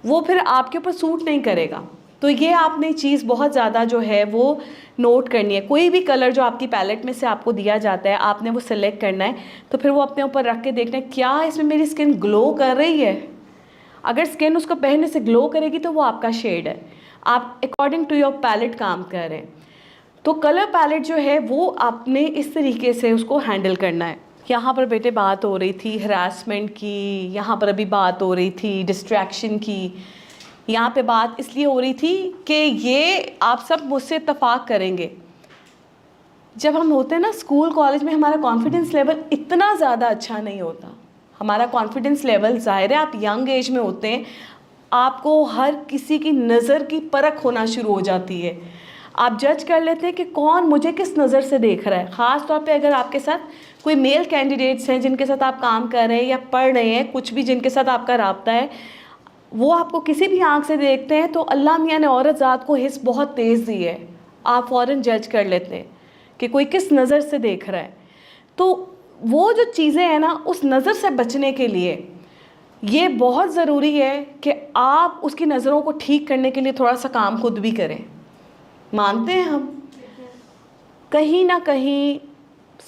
वो फिर आपके ऊपर सूट नहीं करेगा। तो ये आपने चीज़ बहुत ज़्यादा जो है वो नोट करनी है। कोई भी कलर जो आपकी पैलेट में से आपको दिया जाता है आपने वो सिलेक्ट करना है, तो फिर वो अपने ऊपर रख के देखना है क्या इसमें मेरी स्किन ग्लो कर रही है। अगर स्किन उसको पहनने से ग्लो करेगी तो वो आपका शेड है, आप अकॉर्डिंग टू योर पैलेट काम कर रहे हैं। तो कलर पैलेट जो है वो आपने इस तरीके से उसको हैंडल करना है। यहाँ पर बेटे बात हो रही थी हरासमेंट की, यहाँ पर अभी बात हो रही थी डिस्ट्रैक्शन की। यहाँ पे बात इसलिए हो रही थी कि ये आप सब मुझसे इत्तेफाक करेंगे, जब हम होते हैं ना स्कूल कॉलेज में हमारा कॉन्फिडेंस लेवल इतना ज़्यादा अच्छा नहीं होता। हमारा कॉन्फिडेंस लेवल ज़ाहिर है आप यंग एज में होते हैं, आपको हर किसी की नज़र की परख होना शुरू हो जाती है। आप जज कर लेते हैं कि कौन मुझे किस नज़र से देख रहा है। ख़ास तौर पे अगर आपके साथ कोई मेल कैंडिडेट्स हैं जिनके साथ आप काम कर रहे हैं या पढ़ रहे हैं, कुछ भी जिनके साथ आपका राब्ता है, वो आपको किसी भी आँख से देखते हैं तो अल्लाह मियाँ ने औरत ज़ात को हिस्स बहुत तेज़ दी है, आप फ़ौरन जज कर लेते हैं कि कोई किस नज़र से देख रहा है। तो वो जो चीज़ें हैं ना, उस नज़र से बचने के लिए ये बहुत ज़रूरी है कि आप उसकी नज़रों को ठीक करने के लिए थोड़ा सा काम खुद भी करें। मानते हैं हम कहीं ना कहीं,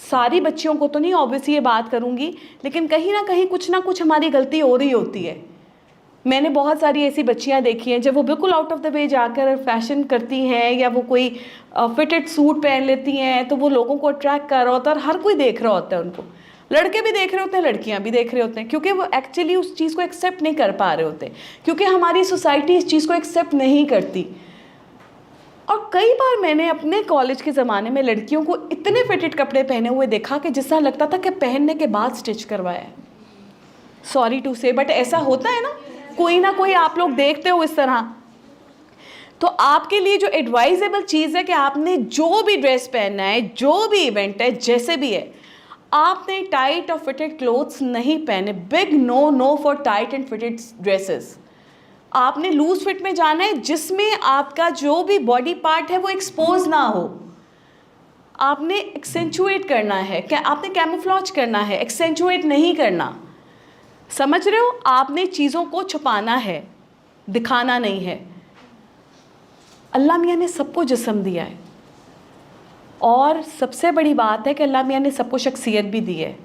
सारी बच्चियों को तो नहीं ऑब्वियसली ये बात करूँगी, लेकिन कहीं ना कुछ हमारी गलती हो रही होती है। मैंने बहुत सारी ऐसी बच्चियां देखी हैं जब वो बिल्कुल आउट ऑफ द वे जाकर फैशन करती हैं या वो कोई फिटेड सूट पहन लेती हैं तो वो लोगों को अट्रैक्ट कर रहा होता है और हर कोई देख रहा होता है उनको। लड़के भी देख रहे होते हैं, लड़कियां भी देख रहे होते हैं, क्योंकि वो एक्चुअली उस चीज़ को एक्सेप्ट नहीं कर पा रहे होते, क्योंकि हमारी सोसाइटी इस चीज़ को एक्सेप्ट नहीं करती। और कई बार मैंने अपने कॉलेज के ज़माने में लड़कियों को इतने फिटेड कपड़े पहने हुए देखा कि जिससा लगता था कि पहनने के बाद स्टिच करवाया है। सॉरी टू से, बट ऐसा होता है ना, कोई ना कोई आप लोग देखते हो इस तरह। तो आपके लिए जो एडवाइजेबल चीज़ है कि आपने जो भी ड्रेस पहनना है, जो भी इवेंट है, जैसे भी है, आपने टाइट और फिटेड क्लोथ्स नहीं पहने। Big no no for tight and fitted dresses. आपने लूज फिट में जाना है जिसमें आपका जो भी बॉडी पार्ट है वो एक्सपोज ना हो। आपने एक्सेंचुएट करना है, क्या आपने कैमोफ्लेज करना है, एक्सेंचुएट नहीं करना। समझ रहे हो? आपने चीज़ों को छुपाना है, दिखाना नहीं है। अल्लाह मियाँ ने सबको जिस्म दिया है और सबसे बड़ी बात है कि अल्लाह मियाँ ने सबको शख्सियत भी दी है।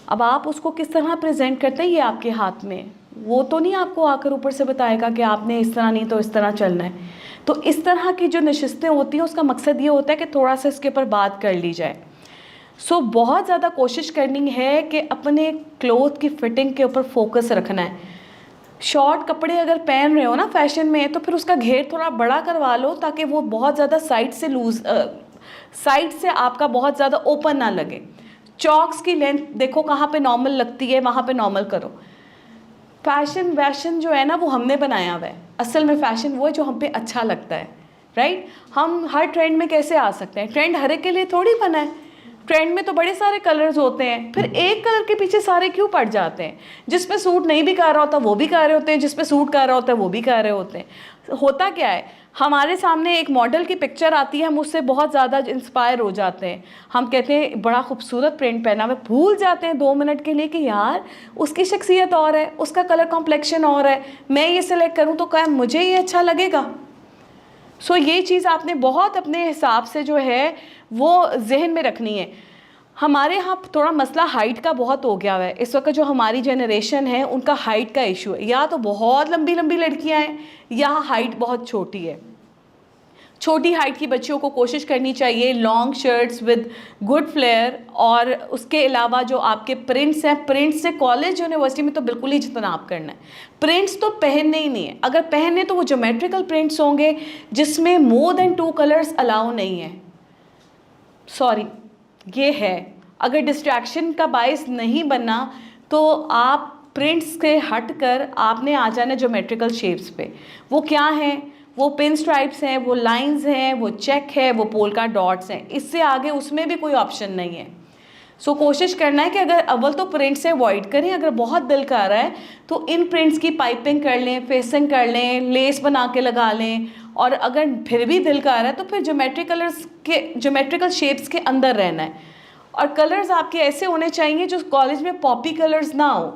अब आप उसको किस तरह प्रेजेंट करते हैं ये आपके हाथ में। वो तो नहीं आपको आकर ऊपर से बताएगा कि आपने इस तरह नहीं तो इस तरह चलना है। तो इस तरह की जो नशिस्तें होती हैं उसका मकसद ये होता है कि थोड़ा सा इसके ऊपर बात कर ली जाए। सो बहुत ज़्यादा कोशिश करनी है कि अपने क्लोथ की फिटिंग के ऊपर फोकस रखना है। शॉर्ट कपड़े अगर पहन रहे हो ना फैशन में, तो फिर उसका घेर थोड़ा बड़ा करवा लो ताकि वो बहुत ज़्यादा साइड से आपका बहुत ज़्यादा ओपन ना लगे। चॉक्स की लेंथ देखो कहाँ पे नॉर्मल लगती है, वहाँ पे नॉर्मल करो। फैशन जो है ना वो हमने बनाया हुआ है। असल में फ़ैशन वो है जो हम पे अच्छा लगता है, राइट। हम हर ट्रेंड में कैसे आ सकते हैं? ट्रेंड हर एक के लिए थोड़ी बना है। ट्रेंड में तो बड़े सारे कलर्स होते हैं, फिर एक कलर के पीछे सारे क्यों पड़ जाते हैं? जिस पे सूट नहीं भी कर रहा होता वो भी कर रहे होते हैं, जिस पे सूट कर रहा होता है वो भी कर रहे होते हैं। होता क्या है, हमारे सामने एक मॉडल की पिक्चर आती है, हम उससे बहुत ज़्यादा इंस्पायर हो जाते हैं। हम कहते हैं बड़ा खूबसूरत प्रिंट पहना हुआ, भूल जाते हैं 2 मिनट के लिए कि यार उसकी शख्सियत और है, उसका कलर कॉम्प्लेक्शन और है। मैं ये सिलेक्ट करूँ तो क्या मुझे ये अच्छा लगेगा? सो ये चीज़ आपने बहुत अपने हिसाब से जो है वो जहन में रखनी है। हमारे यहाँ थोड़ा मसला हाइट का बहुत हो गया हुआ है इस वक्त। जो हमारी जनरेशन है उनका हाइट का इशू है। या तो बहुत लंबी लंबी लड़कियाँ हैं या हाइट बहुत छोटी है। छोटी हाइट की बच्चियों को कोशिश करनी चाहिए long shirts with good flare, और उसके अलावा जो आपके प्रिंट्स हैं, प्रिंट्स से कॉलेज यूनिवर्सिटी में तो बिल्कुल ही इज्तनाब करना है। प्रिंट्स तो पहनने ही नहीं है, अगर पहने तो वो ज्योमेट्रिकल प्रिंट्स होंगे जिसमें मोर देन 2 कलर्स अलाउ नहीं है। सॉरी, ये है। अगर डिस्ट्रैक्शन का बायस नहीं बनना तो आप प्रिंट्स के हट कर आपने आ जाना ज्योमेट्रिकल शेप्स पे। वो क्या हैं? वो पिन स्ट्राइप्स हैं, वो लाइंस हैं, वो चेक है, वो पोलका डॉट्स हैं। इससे आगे उसमें भी कोई ऑप्शन नहीं है। सो कोशिश करना है कि अगर अव्वल तो प्रिंट से अवॉइड करें। अगर बहुत दिल कर रहा है तो इन प्रिंट्स की पाइपिंग कर लें, फेसिंग कर लें, लेस बना के लगा लें। और अगर फिर भी दिल कर रहा है तो फिर ज्योमेट्रिकल शेप्स के अंदर रहना है। और कलर्स आपके ऐसे होने चाहिए जो कॉलेज में पॉपी कलर्स ना हो।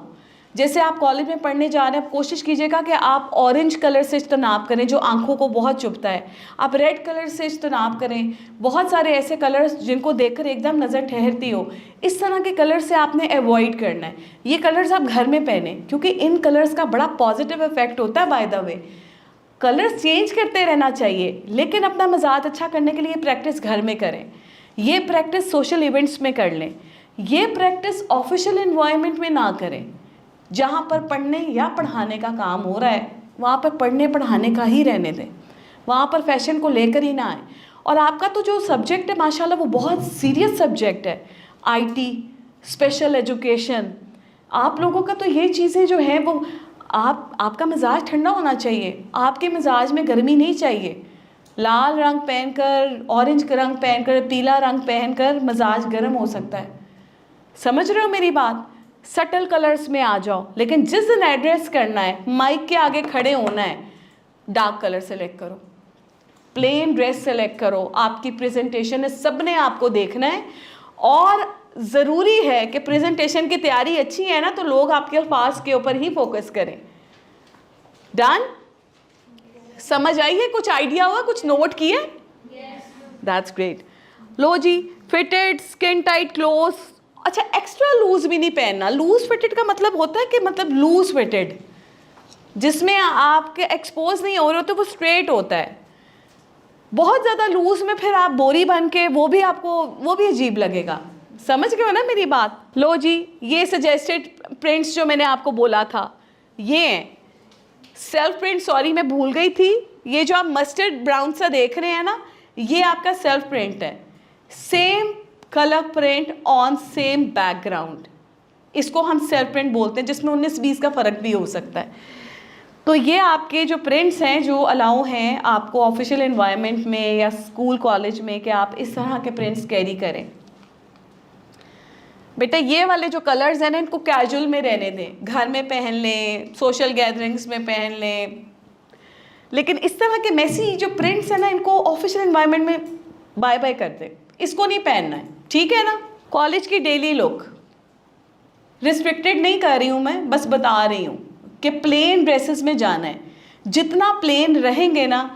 जैसे आप कॉलेज में पढ़ने जा रहे हैं, कोशिश कीजिएगा कि आप ऑरेंज कलर से इज्तनाब करें जो आंखों को बहुत चुभता है। आप रेड कलर से इज्तनाब करें। बहुत सारे ऐसे कलर्स जिनको देखकर एकदम नज़र ठहरती हो, इस तरह के कलर से आपने अवॉइड करना है। ये कलर्स आप घर में पहने क्योंकि इन कलर्स का बड़ा पॉजिटिव इफेक्ट होता है। By the way, colours change करते रहना चाहिए, लेकिन अपना मिजाज अच्छा करने के लिए प्रैक्टिस घर में करें। ये प्रैक्टिस सोशल इवेंट्स में कर लें। ये प्रैक्टिस ऑफिशियल एनवायरनमेंट में ना करें। जहाँ पर पढ़ने या पढ़ाने का काम हो रहा है वहाँ पर पढ़ने पढ़ाने का ही रहने दें। वहाँ पर फैशन को लेकर ही ना आए। और आपका तो जो सब्जेक्ट है माशाल्लाह वो बहुत सीरियस सब्जेक्ट है, आईटी, स्पेशल एजुकेशन। आप लोगों का तो ये चीज़ें जो हैं वो आपका मिजाज ठंडा होना चाहिए। आपके मिजाज में गर्मी नहीं चाहिए। लाल रंग पहनकर, ऑरेंज रंग पहनकर, पीला रंग पहनकर मिजाज गर्म हो सकता है। समझ रहे हो मेरी बात? सटल कलर्स में आ जाओ, लेकिन जिस दिन एड्रेस करना है, माइक के आगे खड़े होना है, डार्क कलर सेलेक्ट करो, प्लेन ड्रेस सेलेक्ट करो। आपकी प्रेजेंटेशन है, सब ने आपको देखना है। और ज़रूरी है कि प्रेजेंटेशन की तैयारी अच्छी है ना तो लोग आपके अल्फाज के ऊपर ही फोकस करें। डन? समझ आई है? कुछ आइडिया हुआ? कुछ नोट किए? That's great. लो जी, फिटेड, स्किन टाइट क्लोथ। अच्छा, एक्स्ट्रा लूज भी नहीं पहनना। लूज फिटेड का मतलब होता है कि मतलब लूज फिटेड जिसमें आपके एक्सपोज नहीं हो रहे होते, वो स्ट्रेट होता है। बहुत ज़्यादा लूज में फिर आप बोरी बन के वो भी अजीब लगेगा। समझ गए हो ना मेरी बात? लो जी, ये सजेस्टेड प्रिंट्स जो मैंने आपको बोला था ये हैं। सेल्फ प्रिंट, सॉरी मैं भूल गई थी, ये जो आप मस्टर्ड ब्राउन सा देख रहे हैं ना, ये आपका सेल्फ प्रिंट है। Same colour print on same background, इसको हम सेल्फ प्रिंट बोलते हैं, जिसमें 19-20 का फ़र्क भी हो सकता है। तो ये आपके जो प्रिंट्स हैं जो अलाउ हैं आपको ऑफिशियल एनवायरनमेंट में या स्कूल कॉलेज में कि आप इस तरह के प्रिंट्स कैरी करें। बेटा ये वाले जो कलर्स हैं ना इनको कैजुअल में रहने दें, घर में पहन लें, सोशल गैदरिंग्स में पहन लें, लेकिन इस तरह के मैसी जो प्रिंट्स हैं ना इनको ऑफिशियल एनवायरनमेंट में बाय बाय कर दें, इसको नहीं पहनना है, ठीक है ना। कॉलेज की डेली लुक रिस्ट्रिक्टेड नहीं कर रही हूँ मैं, बस बता रही हूँ कि प्लेन ड्रेसेस में जाना है। जितना प्लेन रहेंगे ना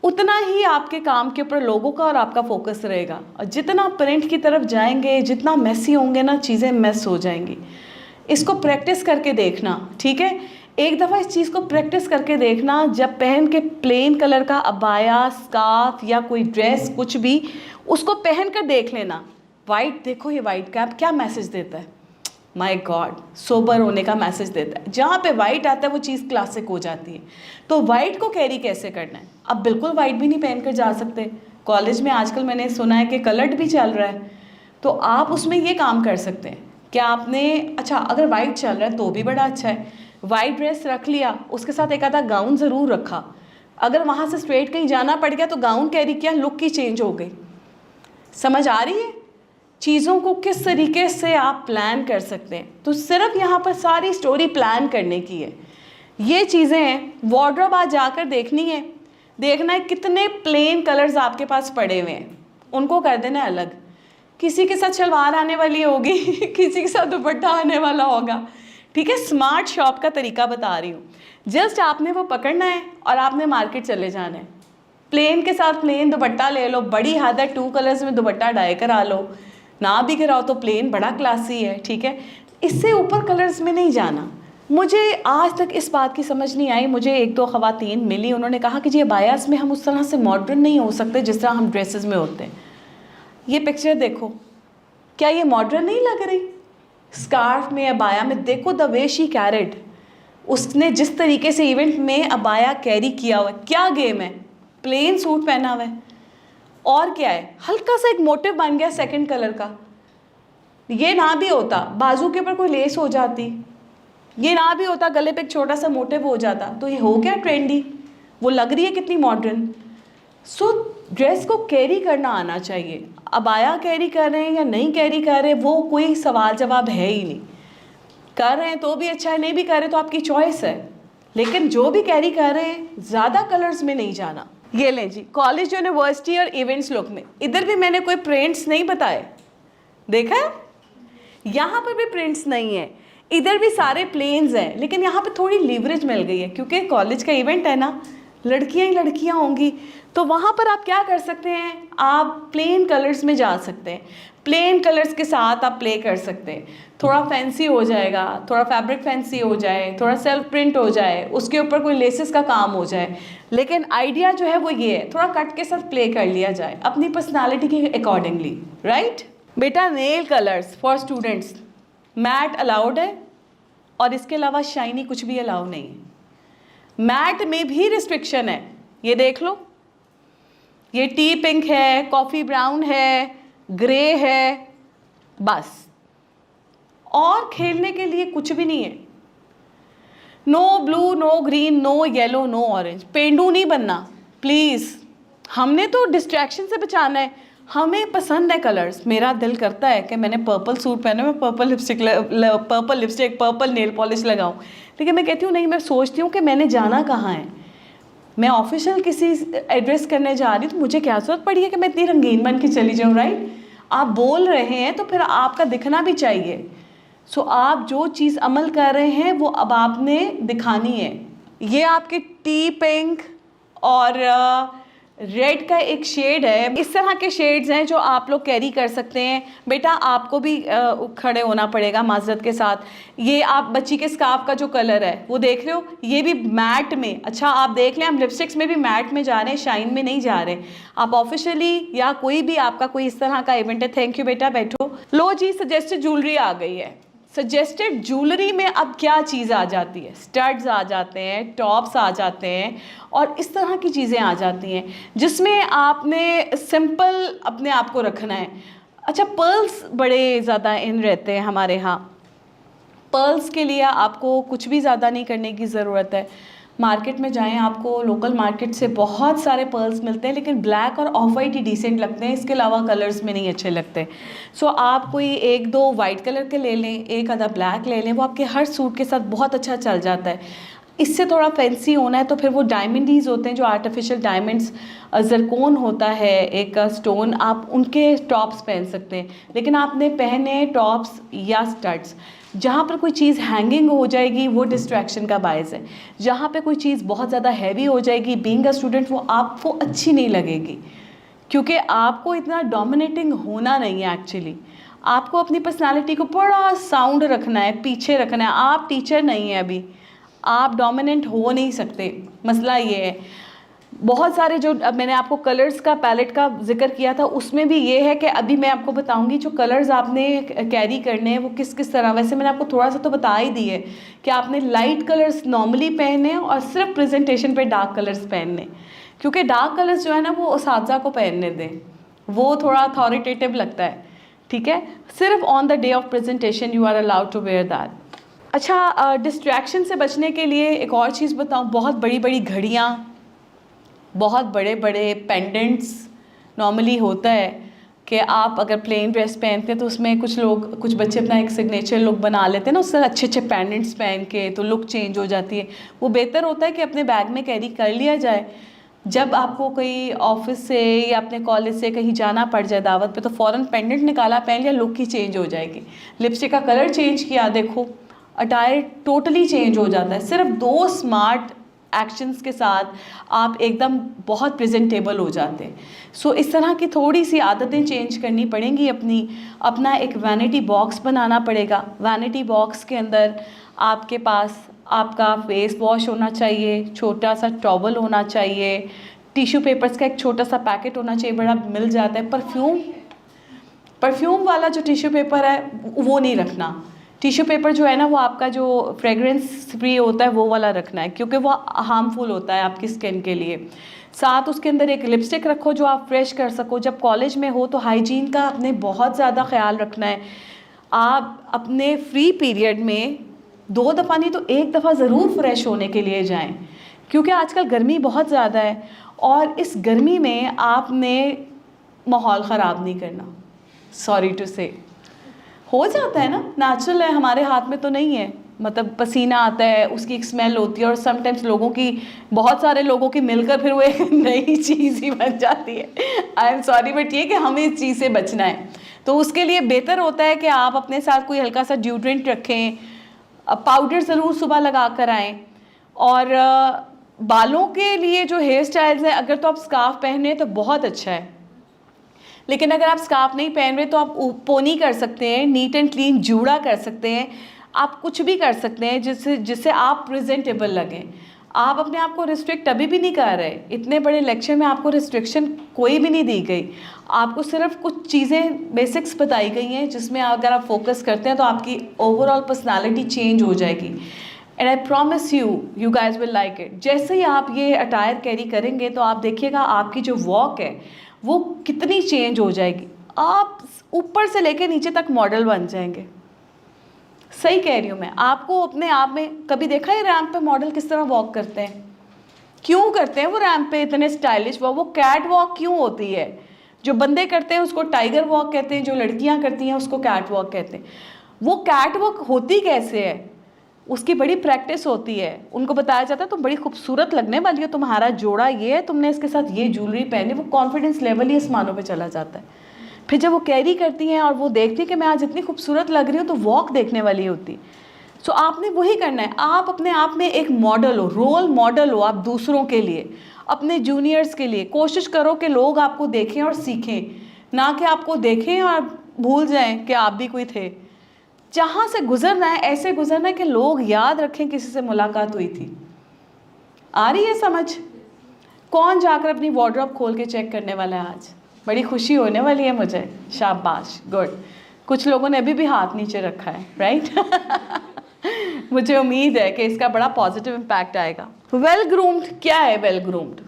उतना ही आपके काम के ऊपर लोगों का और आपका फोकस रहेगा, और जितना प्रिंट की तरफ जाएंगे, जितना मैसी होंगे ना, चीज़ें मैस हो जाएंगी। इसको प्रैक्टिस करके देखना, ठीक है। एक दफ़ा इस चीज़ को प्रैक्टिस करके देखना, जब पहन के प्लेन कलर का अबाया, स्कार्फ या कोई ड्रेस कुछ भी, उसको पहन कर देख लेना। वाइट, देखो ये वाइट कैप क्या मैसेज देता है, माय गॉड, सोबर होने का मैसेज देता है। जहाँ पे वाइट आता है वो चीज़ क्लासिक हो जाती है। तो वाइट को कैरी कैसे करना है? अब बिल्कुल वाइट भी नहीं पहन कर जा सकते। कॉलेज में आजकल मैंने सुना है कि कलर्ड भी चल रहा है, तो आप उसमें ये काम कर सकते हैं कि आपने, अच्छा अगर वाइट चल रहा है तो भी बड़ा अच्छा है, वाइट ड्रेस रख लिया, उसके साथ एक आधा गाउन ज़रूर रखा। अगर वहाँ से स्ट्रेट कहीं जाना पड़ गया तो गाउन कैरी किया, लुक की चेंज हो गई। समझ आ रही है चीज़ों को किस तरीके से आप प्लान कर सकते हैं? तो सिर्फ यहाँ पर सारी स्टोरी प्लान करने की है। ये चीज़ें हैं, वार्डरोब आज जाकर देखनी है, देखना है कितने प्लेन कलर्स आपके पास पड़े हुए हैं, उनको कर देना है अलग। किसी के साथ शलवार आने वाली होगी किसी के साथ दुपट्टा आने वाला होगा, ठीक है। स्मार्ट शॉप का तरीका बता रही हूँ। जस्ट आपने वो पकड़ना है और आपने मार्केट चले जाना है। प्लेन के साथ प्लेन दुपट्टा ले लो, बड़ी हद है 2 कलर्स में दुपट्टा डाई करा लो, ना भी कराओ तो प्लेन बड़ा क्लासी है, ठीक है। इससे ऊपर कलर्स में नहीं जाना। मुझे आज तक इस बात की समझ नहीं आई। मुझे 1-2 ख़वातीन मिली, उन्होंने कहा कि जी बायास में हम उस तरह से मॉडर्न नहीं हो सकते जिस तरह हम ड्रेसेस में होते हैं। ये पिक्चर देखो, क्या ये मॉडर्न नहीं लग रही? स्कार्फ में, अबाया में, देखो द वे शी कैरिड, उसने जिस तरीके से इवेंट में अबाया कैरी किया हुआ है। क्या गेम है? प्लेन सूट पहना हुआ है और क्या है, हल्का सा एक मोटिव बन गया सेकंड कलर का। ये ना भी होता बाजू के ऊपर कोई लेस हो जाती, ये ना भी होता गले पे एक छोटा सा मोटिव हो जाता, तो ये हो क्या ट्रेंडी, वो लग रही है कितनी मॉडर्न। सो ड्रेस को कैरी करना आना चाहिए। अबाया कैरी कर रहे हैं या नहीं कैरी कर रहे, वो कोई सवाल जवाब है ही नहीं। कर रहे हैं तो भी अच्छा है, नहीं भी कर रहे तो आपकी चॉइस है, लेकिन जो भी कैरी कर रहे हैं ज़्यादा कलर्स में नहीं जाना। ये लें जी, कॉलेज, यूनिवर्सिटी और इवेंट्स लुक में इधर भी मैंने कोई प्रिंट्स नहीं बताए, देखा है? यहाँ पर भी प्रिंट्स नहीं है, इधर भी सारे प्लेन्स हैं, लेकिन यहाँ पे थोड़ी लीवरेज मिल गई है क्योंकि कॉलेज का इवेंट है ना, लड़कियाँ ही लड़कियाँ होंगी, तो वहाँ पर आप क्या कर सकते हैं, आप प्लेन कलर्स में जा सकते हैं। प्लेन कलर्स के साथ आप प्ले कर सकते हैं। थोड़ा फैंसी हो जाएगा, थोड़ा फैब्रिक फैंसी हो जाए, थोड़ा सेल्फ प्रिंट हो जाए, उसके ऊपर कोई लेसेस का काम हो जाए, लेकिन आइडिया जो है वो ये है, थोड़ा कट के साथ प्ले कर लिया जाए अपनी पर्सनालिटी के अकॉर्डिंगली, राइट। बेटा nail colours for students matte allowed है, और इसके अलावा शाइनी कुछ भी अलाउ नहीं है। मैट में भी रिस्ट्रिक्शन है, ये देख लो, ये टी पिंक है, कॉफ़ी ब्राउन है, ग्रे है, बस, और खेलने के लिए कुछ भी नहीं है। No blue, no green, no yellow, no orange. पेंडू नहीं बनना प्लीज़, हमने तो डिस्ट्रैक्शन से बचाना है। हमें पसंद है कलर्स, मेरा दिल करता है कि मैंने पर्पल सूट पहना, मैं purple lipstick, purple nail polish लगाऊं, लेकिन मैं कहती हूँ नहीं, मैं सोचती हूँ कि मैंने जाना कहाँ है, मैं ऑफिशियल किसी एड्रेस करने जा रही हूँ, तो मुझे क्या ज़रूरत पड़ी है कि मैं इतनी रंगीन बन के चली जाऊँ, राइट। आप बोल रहे हैं तो फिर आपका दिखना भी चाहिए। सो आप जो चीज़ अमल कर रहे हैं वो अब आपने दिखानी है। ये आपके टी पिंक और रेड का एक शेड है, इस तरह के शेड्स हैं जो आप लोग कैरी कर सकते हैं। बेटा आपको भी खड़े होना पड़ेगा माजरत के साथ। ये आप बच्ची के स्कार्फ का जो कलर है वो देख रहे हो, ये भी मैट में। अच्छा आप देख लें, हम लिपस्टिक्स में भी मैट में जा रहे हैं, शाइन में नहीं जा रहे। आप ऑफिशियली या कोई भी आपका कोई इस तरह का इवेंट है, थैंक यू बेटा, बैठो। लो जी, सजेस्टेड ज्वेलरी आ गई है। सजेस्टेड ज्वेलरी में अब क्या चीज़ आ जाती है, स्टड्स आ जाते हैं, टॉप्स आ जाते हैं, और इस तरह की चीज़ें आ जाती हैं जिसमें आपने सिंपल अपने आप को रखना है। अच्छा पर्ल्स बड़े ज़्यादा इन रहते हैं हमारे यहाँ, पर्ल्स के लिए आपको कुछ भी ज़्यादा नहीं करने की ज़रूरत है। मार्केट में जाएं, आपको लोकल मार्केट से बहुत सारे पर्ल्स मिलते हैं, लेकिन ब्लैक और ऑफ वाइट ही डिसेंट लगते हैं, इसके अलावा कलर्स में नहीं अच्छे लगते। सो आप कोई एक दो वाइट कलर के ले लें, एक आधा ब्लैक ले लें, वो आपके हर सूट के साथ बहुत अच्छा चल जाता है। इससे थोड़ा फैंसी होना है तो फिर वो डायमंडीज होते हैं, जो आर्टिफिशियल डायमंड्स, ज़रकोन होता है एक स्टोन, आप उनके टॉप्स पहन सकते हैं। लेकिन आपने पहने टॉप्स या स्टड्स, जहाँ पर कोई चीज़ हैंगिंग हो जाएगी वो डिस्ट्रैक्शन का बायस है। जहाँ पे कोई चीज़ बहुत ज़्यादा हैवी हो जाएगी, बीइंग अ स्टूडेंट, वो आपको अच्छी नहीं लगेगी, क्योंकि आपको इतना डोमिनेटिंग होना नहीं है। एक्चुअली आपको अपनी पर्सनालिटी को बड़ा साउंड रखना है, पीछे रखना है। आप टीचर नहीं हैं अभी, आप डोमिनेंट हो नहीं सकते। मसला ये है, बहुत सारे जो अब मैंने आपको कलर्स का पैलेट का जिक्र किया था, उसमें भी ये है कि अभी मैं आपको बताऊंगी जो कलर्स आपने कैरी करने हैं वो किस किस तरह। वैसे मैंने आपको थोड़ा सा तो बता ही दी है कि आपने लाइट कलर्स नॉर्मली पहनने और सिर्फ प्रेजेंटेशन पे डार्क कलर्स पहनने, क्योंकि डार्क कलर्स जो है ना वो उसातिज़ा को पहनने दें, वो थोड़ा अथॉरिटेटिव लगता है। ठीक है, सिर्फ on the day of presentation you are allowed to wear that. अच्छा, डिस्ट्रैक्शन से बचने के लिए एक और चीज़ बताऊँ, बहुत बड़ी बड़ी घड़ियाँ, बहुत बड़े बड़े पेंडेंट्स। नॉर्मली होता है कि आप अगर प्लेन ड्रेस पहनते हैं तो उसमें कुछ बच्चे अपना एक सिग्नेचर लुक बना लेते हैं ना, उससे अच्छे अच्छे पेंडेंट्स पहन के, तो लुक चेंज हो जाती है। वो बेहतर होता है कि अपने बैग में कैरी कर लिया जाए। जब आपको कोई ऑफिस से या अपने कॉलेज से कहीं जाना पड़ जाए दावत पे, तो फ़ौरन पेंडेंट निकाला, पहन लिया, लुक ही चेंज हो जाएगी। लिपस्टिक का कलर चेंज किया, देखो अटायर टोटली चेंज हो जाता है। सिर्फ 2 स्मार्ट एक्शंस के साथ आप एकदम बहुत प्रेजेंटेबल हो जाते हैं। सो इस तरह की थोड़ी सी आदतें चेंज करनी पड़ेंगी अपना एक वैनिटी बॉक्स बनाना पड़ेगा। वैनिटी बॉक्स के अंदर आपके पास आपका फेस वॉश होना चाहिए, छोटा सा टॉवल होना चाहिए, टिश्यू पेपर्स का एक छोटा सा पैकेट होना चाहिए, बड़ा मिल जाता है। परफ्यूम वाला जो टिश्यू पेपर है वो नहीं रखना। टिश्यू पेपर जो है ना वो आपका जो फ्रेगरेंस फ्री होता है वो वाला रखना है, क्योंकि वो हार्मफुल होता है आपकी स्किन के लिए। साथ उसके अंदर एक लिपस्टिक रखो जो आप फ्रेश कर सको। जब कॉलेज में हो तो हाइजीन का अपने बहुत ज़्यादा ख्याल रखना है। आप अपने फ्री पीरियड में 2 दफ़ा नहीं तो 1 दफ़ा ज़रूर फ्रेश होने के लिए जाएं, क्योंकि आजकल गर्मी बहुत ज़्यादा है और इस गर्मी में आपने माहौल ख़राब नहीं करना। सॉरी टू से, हो जाता है ना, नेचुरल है, हमारे हाथ में तो नहीं है। मतलब पसीना आता है, उसकी एक स्मेल होती है, और समटाइम्स लोगों की, बहुत सारे लोगों की मिलकर फिर वो एक नई चीज़ ही बन जाती है। आई एम सॉरी, बट ये कि हमें इस चीज़ से बचना है। तो उसके लिए बेहतर होता है कि आप अपने साथ कोई हल्का सा ड्यूड्रेंट रखें, पाउडर ज़रूर सुबह लगा कर आएँ। और बालों के लिए जो हेयर स्टाइल्स हैं, अगर तो आप स्कार्फ पहने तो बहुत अच्छा है, लेकिन अगर आप स्कार्फ नहीं पहन रहे तो आप पोनी कर सकते हैं, नीट एंड क्लीन जूड़ा कर सकते हैं, आप कुछ भी कर सकते हैं जिससे आप प्रेजेंटेबल लगें। आप अपने आप को रिस्ट्रिक्ट अभी भी नहीं कर रहे। इतने बड़े लेक्चर में आपको रिस्ट्रिक्शन कोई भी नहीं दी गई, आपको सिर्फ कुछ चीज़ें बेसिक्स बताई गई हैं जिसमें अगर आप फोकस करते हैं तो आपकी ओवरऑल पर्सनालिटी चेंज हो जाएगी। And I promise you guys will like it. जैसे ही आप ये अटायर कैरी करेंगे तो आप देखिएगा आपकी जो वॉक है वो कितनी चेंज हो जाएगी। आप ऊपर से लेकर नीचे तक मॉडल बन जाएंगे। सही कह रही हूँ मैं। आपको अपने आप में कभी देखा है रैंप पे मॉडल किस तरह वॉक करते हैं? क्यों करते हैं वो रैंप पे इतने स्टाइलिश वॉक? वो कैट वॉक क्यों होती है? जो बंदे करते हैं उसको टाइगर वॉक कहते हैं, जो लड़कियाँ करती हैं उसको कैट वॉक कहते हैं। वो कैट वॉक होती कैसे है? उसकी बड़ी प्रैक्टिस होती है। उनको बताया जाता है तुम बड़ी खूबसूरत लगने वाली हो, तुम्हारा जोड़ा ये है, तुमने इसके साथ ये ज्वेलरी पहनी। वो कॉन्फिडेंस लेवल ही आसमानों पे चला जाता है। फिर जब वो कैरी करती हैं और वो देखती है कि मैं आज इतनी खूबसूरत लग रही हूँ, तो वॉक देखने वाली होती। सो आपने वही करना है। आप अपने आप में एक मॉडल हो, रोल मॉडल हो आप दूसरों के लिए, अपने जूनियर्स के लिए। कोशिश करो कि लोग आपको देखें और सीखें, ना कि आपको देखें और भूल जाएं कि आप भी कोई थे। जहाँ से गुजरना है ऐसे गुजरना है कि लोग याद रखें किसी से मुलाकात हुई थी। आ रही है समझ? कौन जाकर अपनी वार्डरोब खोल के चेक करने वाला है आज? बड़ी खुशी होने वाली है मुझे। शाबाश, गुड। कुछ लोगों ने अभी भी हाथ नीचे रखा है, राइट? मुझे उम्मीद है कि इसका बड़ा पॉजिटिव इम्पैक्ट आएगा। वेल ग्रूम्ड क्या है? वेल ग्रूम्ड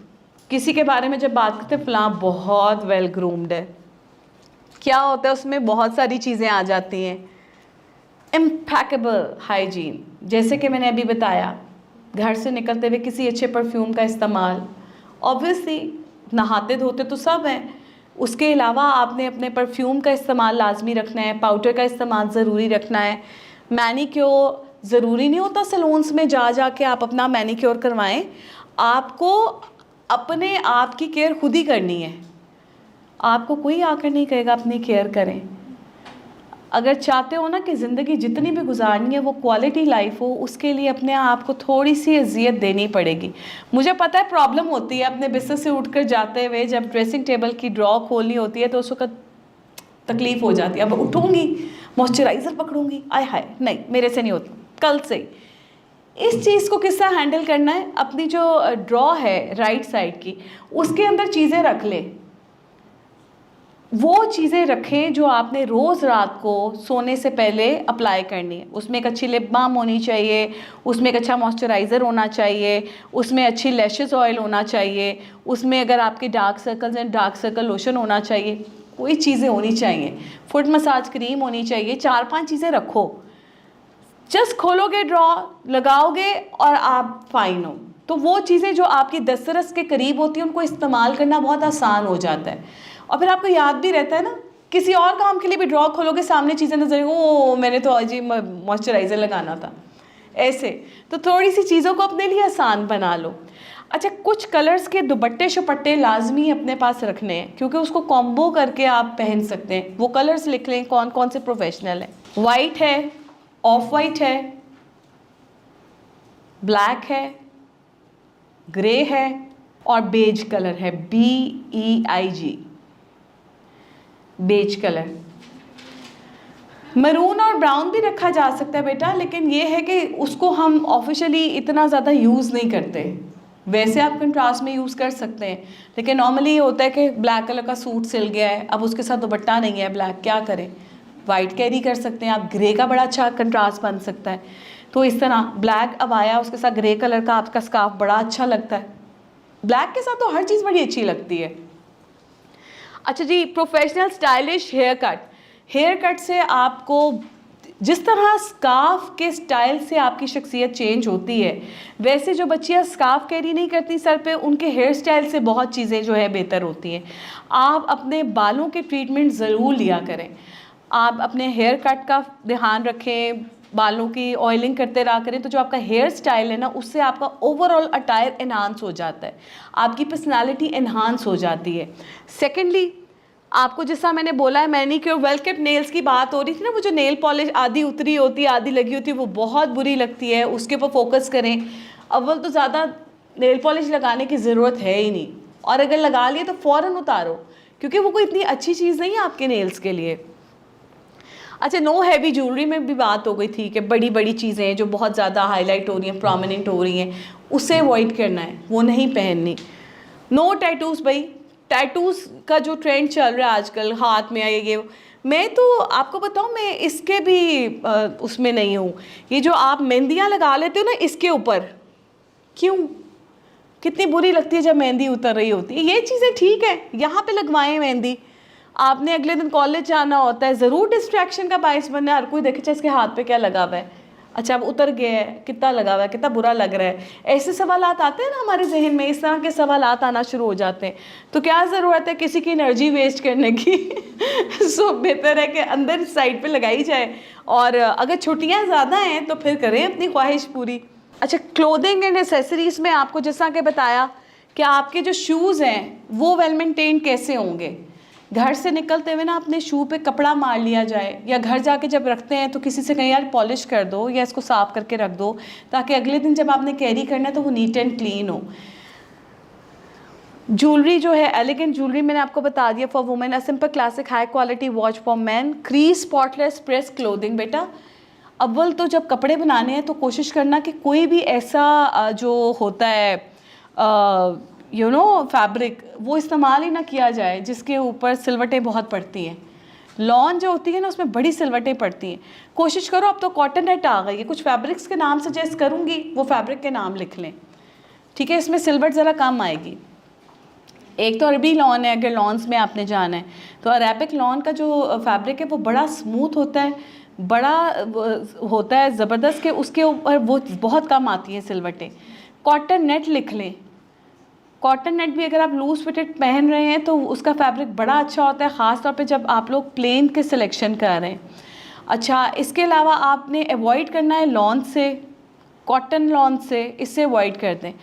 किसी के बारे में जब बात करते हैं फलां बहुत वेल ग्रूम्ड है, क्या होता है उसमें? बहुत सारी चीज़ें आ जाती हैं। इम्पैकेबल हाइजीन, जैसे कि मैंने अभी बताया, घर से निकलते हुए किसी अच्छे परफ्यूम का इस्तेमाल, ऑब्वियसली नहाते धोते तो सब हैं, उसके अलावा आपने अपने परफ्यूम का इस्तेमाल लाजमी रखना है, पाउडर का इस्तेमाल ज़रूरी रखना है। मैनीक्योर ज़रूरी नहीं होता सैलून्स में जा के आप अपना मैनीक्योर करवाएं, आपको अपने आप की केयर खुद ही करनी है, आपको कोई आकर नहीं कहेगा अपनी केयर करें। अगर चाहते हो ना कि ज़िंदगी जितनी भी गुजारनी है वो क्वालिटी लाइफ हो, उसके लिए अपने आप को थोड़ी सी अजियत देनी पड़ेगी। मुझे पता है प्रॉब्लम होती है अपने बिस्तर से उठकर जाते हुए, जब ड्रेसिंग टेबल की ड्रॉ खोलनी होती है तो उस वक्त तकलीफ़ हो जाती है। अब उठूँगी मॉइस्चराइज़र पकड़ूँगी, आय हाय नहीं मेरे से नहीं होती, कल से इस चीज़ को किस तरह हैंडल करना है। अपनी जो ड्रॉ है राइट साइड की, उसके अंदर चीज़ें रख लें, वो चीज़ें रखें जो आपने रोज़ रात को सोने से पहले अप्लाई करनी है। उसमें एक अच्छी लिप बाम होनी चाहिए, उसमें एक अच्छा मॉइस्चराइज़र होना चाहिए, उसमें अच्छी लैशेस ऑयल होना चाहिए, उसमें अगर आपके डार्क सर्कल्स हैं डार्क सर्कल लोशन होना चाहिए, कोई चीज़ें होनी चाहिए, फुट मसाज क्रीम होनी चाहिए, 4-5 चीज़ें रखो। जस्ट खोलोगे ड्रॉ, लगाओगे और आप फाइन हो। तो वो चीज़ें जो आपकी दस्तरस के करीब होती हैं उनको इस्तेमाल करना बहुत आसान हो जाता है, और फिर आपको याद भी रहता है ना। किसी और काम के लिए भी ड्रॉ खोलोगे, सामने चीज़ें नजर, ओ मैंने तो आज ही मॉइस्चराइज़र लगाना था, ऐसे। तो थोड़ी सी चीज़ों को अपने लिए आसान बना लो। अच्छा, कुछ कलर्स के दुपट्टे शुपट्टे लाजमी अपने पास रखने हैं, क्योंकि उसको कॉम्बो करके आप पहन सकते हैं। वो कलर्स लिख लें कौन कौन से प्रोफेशनल हैं। वाइट है, ऑफ वाइट है, ब्लैक है, ग्रे है और बेज कलर है, BEIG, बेज कलर। मरून और ब्राउन भी रखा जा सकता है बेटा, लेकिन ये है कि उसको हम ऑफिशियली इतना ज़्यादा यूज़ नहीं करते। वैसे आप कंट्रास्ट में यूज़ कर सकते हैं, लेकिन नॉर्मली ये होता है कि ब्लैक कलर का सूट सिल गया है, अब उसके साथ दुपट्टा नहीं है ब्लैक, क्या करें, वाइट कैरी कर सकते हैं आप, ग्रे का बड़ा अच्छा कंट्रास्ट बन सकता है। तो इस तरह ब्लैक अब आया, उसके साथ ग्रे कलर का आपका स्कार्फ बड़ा अच्छा लगता है। ब्लैक के साथ तो हर चीज़ बड़ी अच्छी लगती है। अच्छा जी, प्रोफेशनल स्टाइलिश हेयर कट से आपको जिस तरह स्कार्फ के स्टाइल से आपकी शख्सियत चेंज होती है, वैसे जो बच्चियां स्कार्फ कैरी नहीं करती सर पे, उनके हेयर स्टाइल से बहुत चीज़ें जो है बेहतर होती हैं। आप अपने बालों के ट्रीटमेंट ज़रूर लिया करें, आप अपने हेयर कट का ध्यान रखें, बालों की ऑयलिंग करते रहा करें, तो जो आपका हेयर स्टाइल है ना, उससे आपका ओवरऑल अटायर एनहांस हो जाता है, आपकी पर्सनालिटी एनहांस हो जाती है। सेकेंडली, आपको जैसा मैंने बोला है मैनीक्योर वेल केप्ट नेल्स की बात हो रही थी ना, वो जो नेल पॉलिश आधी उतरी होती है आधी लगी होती है, वो बहुत बुरी लगती है, उसके ऊपर फोकस करें। अव्वल तो ज़्यादा नेल पॉलिश लगाने की ज़रूरत है ही नहीं, और अगर लगा लिए तो फ़ौरन उतारो, क्योंकि वो कोई इतनी अच्छी चीज़ नहीं है आपके नेल्स के लिए। अच्छा, नो हैवी ज्वेलरी में भी बात हो गई थी कि बड़ी बड़ी चीज़ें जो बहुत ज़्यादा हाईलाइट हो रही हैं, प्रोमिनेंट हो रही हैं, उसे अवॉइड करना है, वो नहीं पहननी। नो टैटूज़ भाई, टैटूज़ का जो ट्रेंड चल रहा है आजकल, हाथ में आए ये, मैं तो आपको बताऊं, मैं इसके भी उसमें नहीं हूँ। ये जो आप मेहंदियाँ लगा लेते हो ना इसके ऊपर, क्यों, कितनी बुरी लगती है जब मेहंदी उतर रही होती है। ये चीज़ें ठीक है, यहाँ पे लगवाएं मेहंदी, आपने अगले दिन कॉलेज जाना होता है, ज़रूर डिस्ट्रैक्शन का बायस बनना है, हर कोई देखे इसके हाथ पे क्या लगा हुआ है, अच्छा अब उतर गया है, कितना लगा हुआ है, कितना बुरा लग रहा है। ऐसे सवालात आते हैं ना हमारे जहन में, इस तरह के सवालात आना शुरू हो जाते हैं, तो क्या ज़रूरत है किसी की एनर्जी वेस्ट करने की। सो बेहतर है कि अंदर साइड पे लगाई जाए, और अगर छुट्टियां ज़्यादा हैं तो फिर करें अपनी ख्वाहिश पूरी। अच्छा, क्लोथिंग एंड एसेसरीज़ में आपको जैसा कि बताया कि आपके जो शूज़ हैं वो वेल मेंटेन कैसे होंगे। घर से निकलते हुए ना अपने शू पे कपड़ा मार लिया जाए, या घर जाके जब रखते हैं तो किसी से कहीं यार पॉलिश कर दो या इसको साफ़ करके रख दो, ताकि अगले दिन जब आपने कैरी करना है तो वो नीट एंड क्लीन हो। ज्वेलरी जो है, एलिगेंट ज्वेलरी मैंने आपको बता दिया। For women a simple classic high quality watch for man, crease spotless press clothing. बेटा अव्वल तो जब कपड़े बनाने हैं तो कोशिश करना कि कोई भी ऐसा जो होता है फैब्रिक, वो इस्तेमाल ही ना किया जाए जिसके ऊपर सिलवटें बहुत पड़ती हैं। लॉन जो होती है ना उसमें बड़ी सिलवटें पड़ती हैं। कोशिश करो, अब तो कॉटन नेट आ गई है, कुछ फैब्रिक्स के नाम सजेस्ट करूँगी, वो फैब्रिक के नाम लिख लें, ठीक है, इसमें सिलवट ज़रा कम आएगी। एक तो अरबी लॉन है, अगर लॉन्स में आपने जाना है तो अरेबिक लॉन का जो फैब्रिक है वो बड़ा स्मूथ होता है, बड़ा होता है ज़बरदस्त के उसके ऊपर वो बहुत कम आती है सिलवटें। कॉटन नेट लिख लें, कॉटन नेट भी अगर आप लूज़ फिटेड पहन रहे हैं तो उसका फैब्रिक बड़ा अच्छा होता है, ख़ास तौर पे जब आप लोग प्लेन के सिलेक्शन कर रहे हैं। अच्छा, इसके अलावा आपने अवॉइड करना है लॉन से, कॉटन लॉन से, इससे अवॉइड कर दें।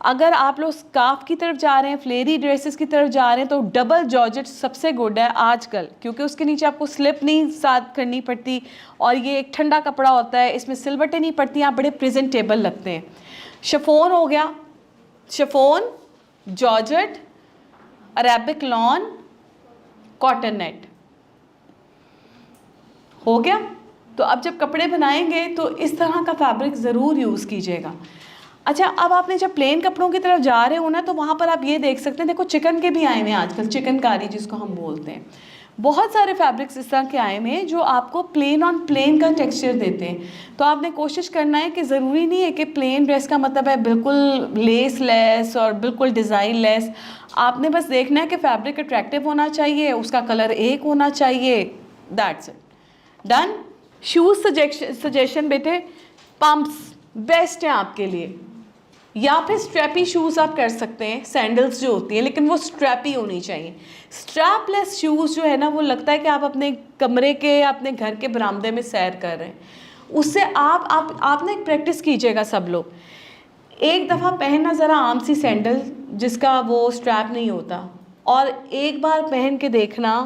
अगर आप लोग स्कार्फ की तरफ जा रहे हैं, फ्लेरी ड्रेसेस की तरफ जा रहे हैं, तो डबल जॉर्जेट सबसे गुड है आजकल, क्योंकि उसके नीचे आपको स्लिप नहीं साथ करनी पड़ती और ये एक ठंडा कपड़ा होता है, इसमें सिलवटें नहीं पड़ती, आप बड़े प्रेजेंटेबल लगते हैं। शिफॉन हो गया, chiffon, georgette, Arabic lawn, cotton net हो गया। तो अब जब कपड़े बनाएंगे तो इस तरह का फैब्रिक ज़रूर यूज़ कीजिएगा। अच्छा, अब आपने जब प्लेन कपड़ों की तरफ जा रहे हो ना, तो वहाँ पर आप ये देख सकते हैं, देखो चिकन के भी आए हुए हैं आजकल, चिकनकारी जिसको हम बोलते हैं। बहुत सारे फैब्रिक्स इस तरह के आए हुए हैं जो आपको प्लेन ऑन प्लेन का टेक्सचर देते हैं। तो आपने कोशिश करना है कि ज़रूरी नहीं है कि प्लेन ड्रेस का मतलब है बिल्कुल लेस लेस और बिल्कुल डिज़ाइन लेस। आपने बस देखना है कि फैब्रिक अट्रैक्टिव होना चाहिए, उसका कलर एक होना चाहिए, that's it, done. Shoes suggestion बेटे, पम्प्स बेस्ट हैं आपके लिए, या फिर स्ट्रैपी शूज़ आप कर सकते हैं, सैंडल्स जो होती हैं, लेकिन वो स्ट्रैपी होनी चाहिए। स्ट्रैपलेस शूज़ जो है ना, वो लगता है कि आप अपने कमरे के, अपने घर के बरामदे में सैर कर रहे हैं। उससे आपने एक प्रैक्टिस कीजिएगा सब लोग, एक दफ़ा पहनना ज़रा आम सी सैंडल जिसका वो स्ट्रैप नहीं होता, और एक बार पहन के देखना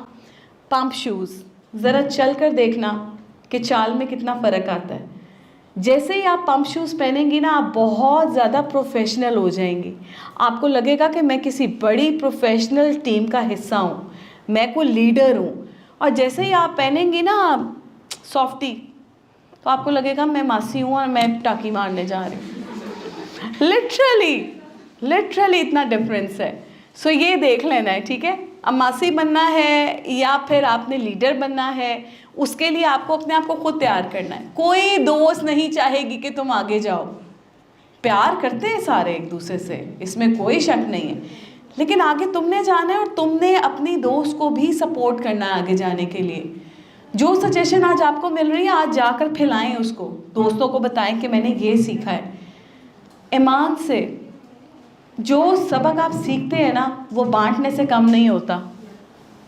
पंप शूज़, ज़रा चल कर देखना कि चाल में कितना फ़र्क आता है। जैसे ही आप पंप शूज़ पहनेंगी ना, आप बहुत ज़्यादा प्रोफेशनल हो जाएंगी। आपको लगेगा कि मैं किसी बड़ी प्रोफेशनल टीम का हिस्सा हूँ, मैं कोई लीडर हूँ। और जैसे ही आप पहनेंगी ना सॉफ्टी, तो आपको लगेगा मैं मासी हूँ और मैं टाकी मारने जा रही हूँ। लिटरली इतना डिफरेंस है। सो ये देख लेना है, ठीक है। अब मासी बनना है या फिर आपने लीडर बनना है, उसके लिए आपको अपने आप को खुद तैयार करना है। कोई दोस्त नहीं चाहेगी कि तुम आगे जाओ, प्यार करते हैं सारे एक दूसरे से, इसमें कोई शक नहीं है, लेकिन आगे तुमने जाना है और तुमने अपनी दोस्त को भी सपोर्ट करना है आगे जाने के लिए। जो सजेशन आज आपको मिल रही है, आज जाकर फैलाएं उसको, दोस्तों को बताएं कि मैंने ये सीखा है। ईमान से जो सबक आप सीखते हैं ना, वो बांटने से कम नहीं होता।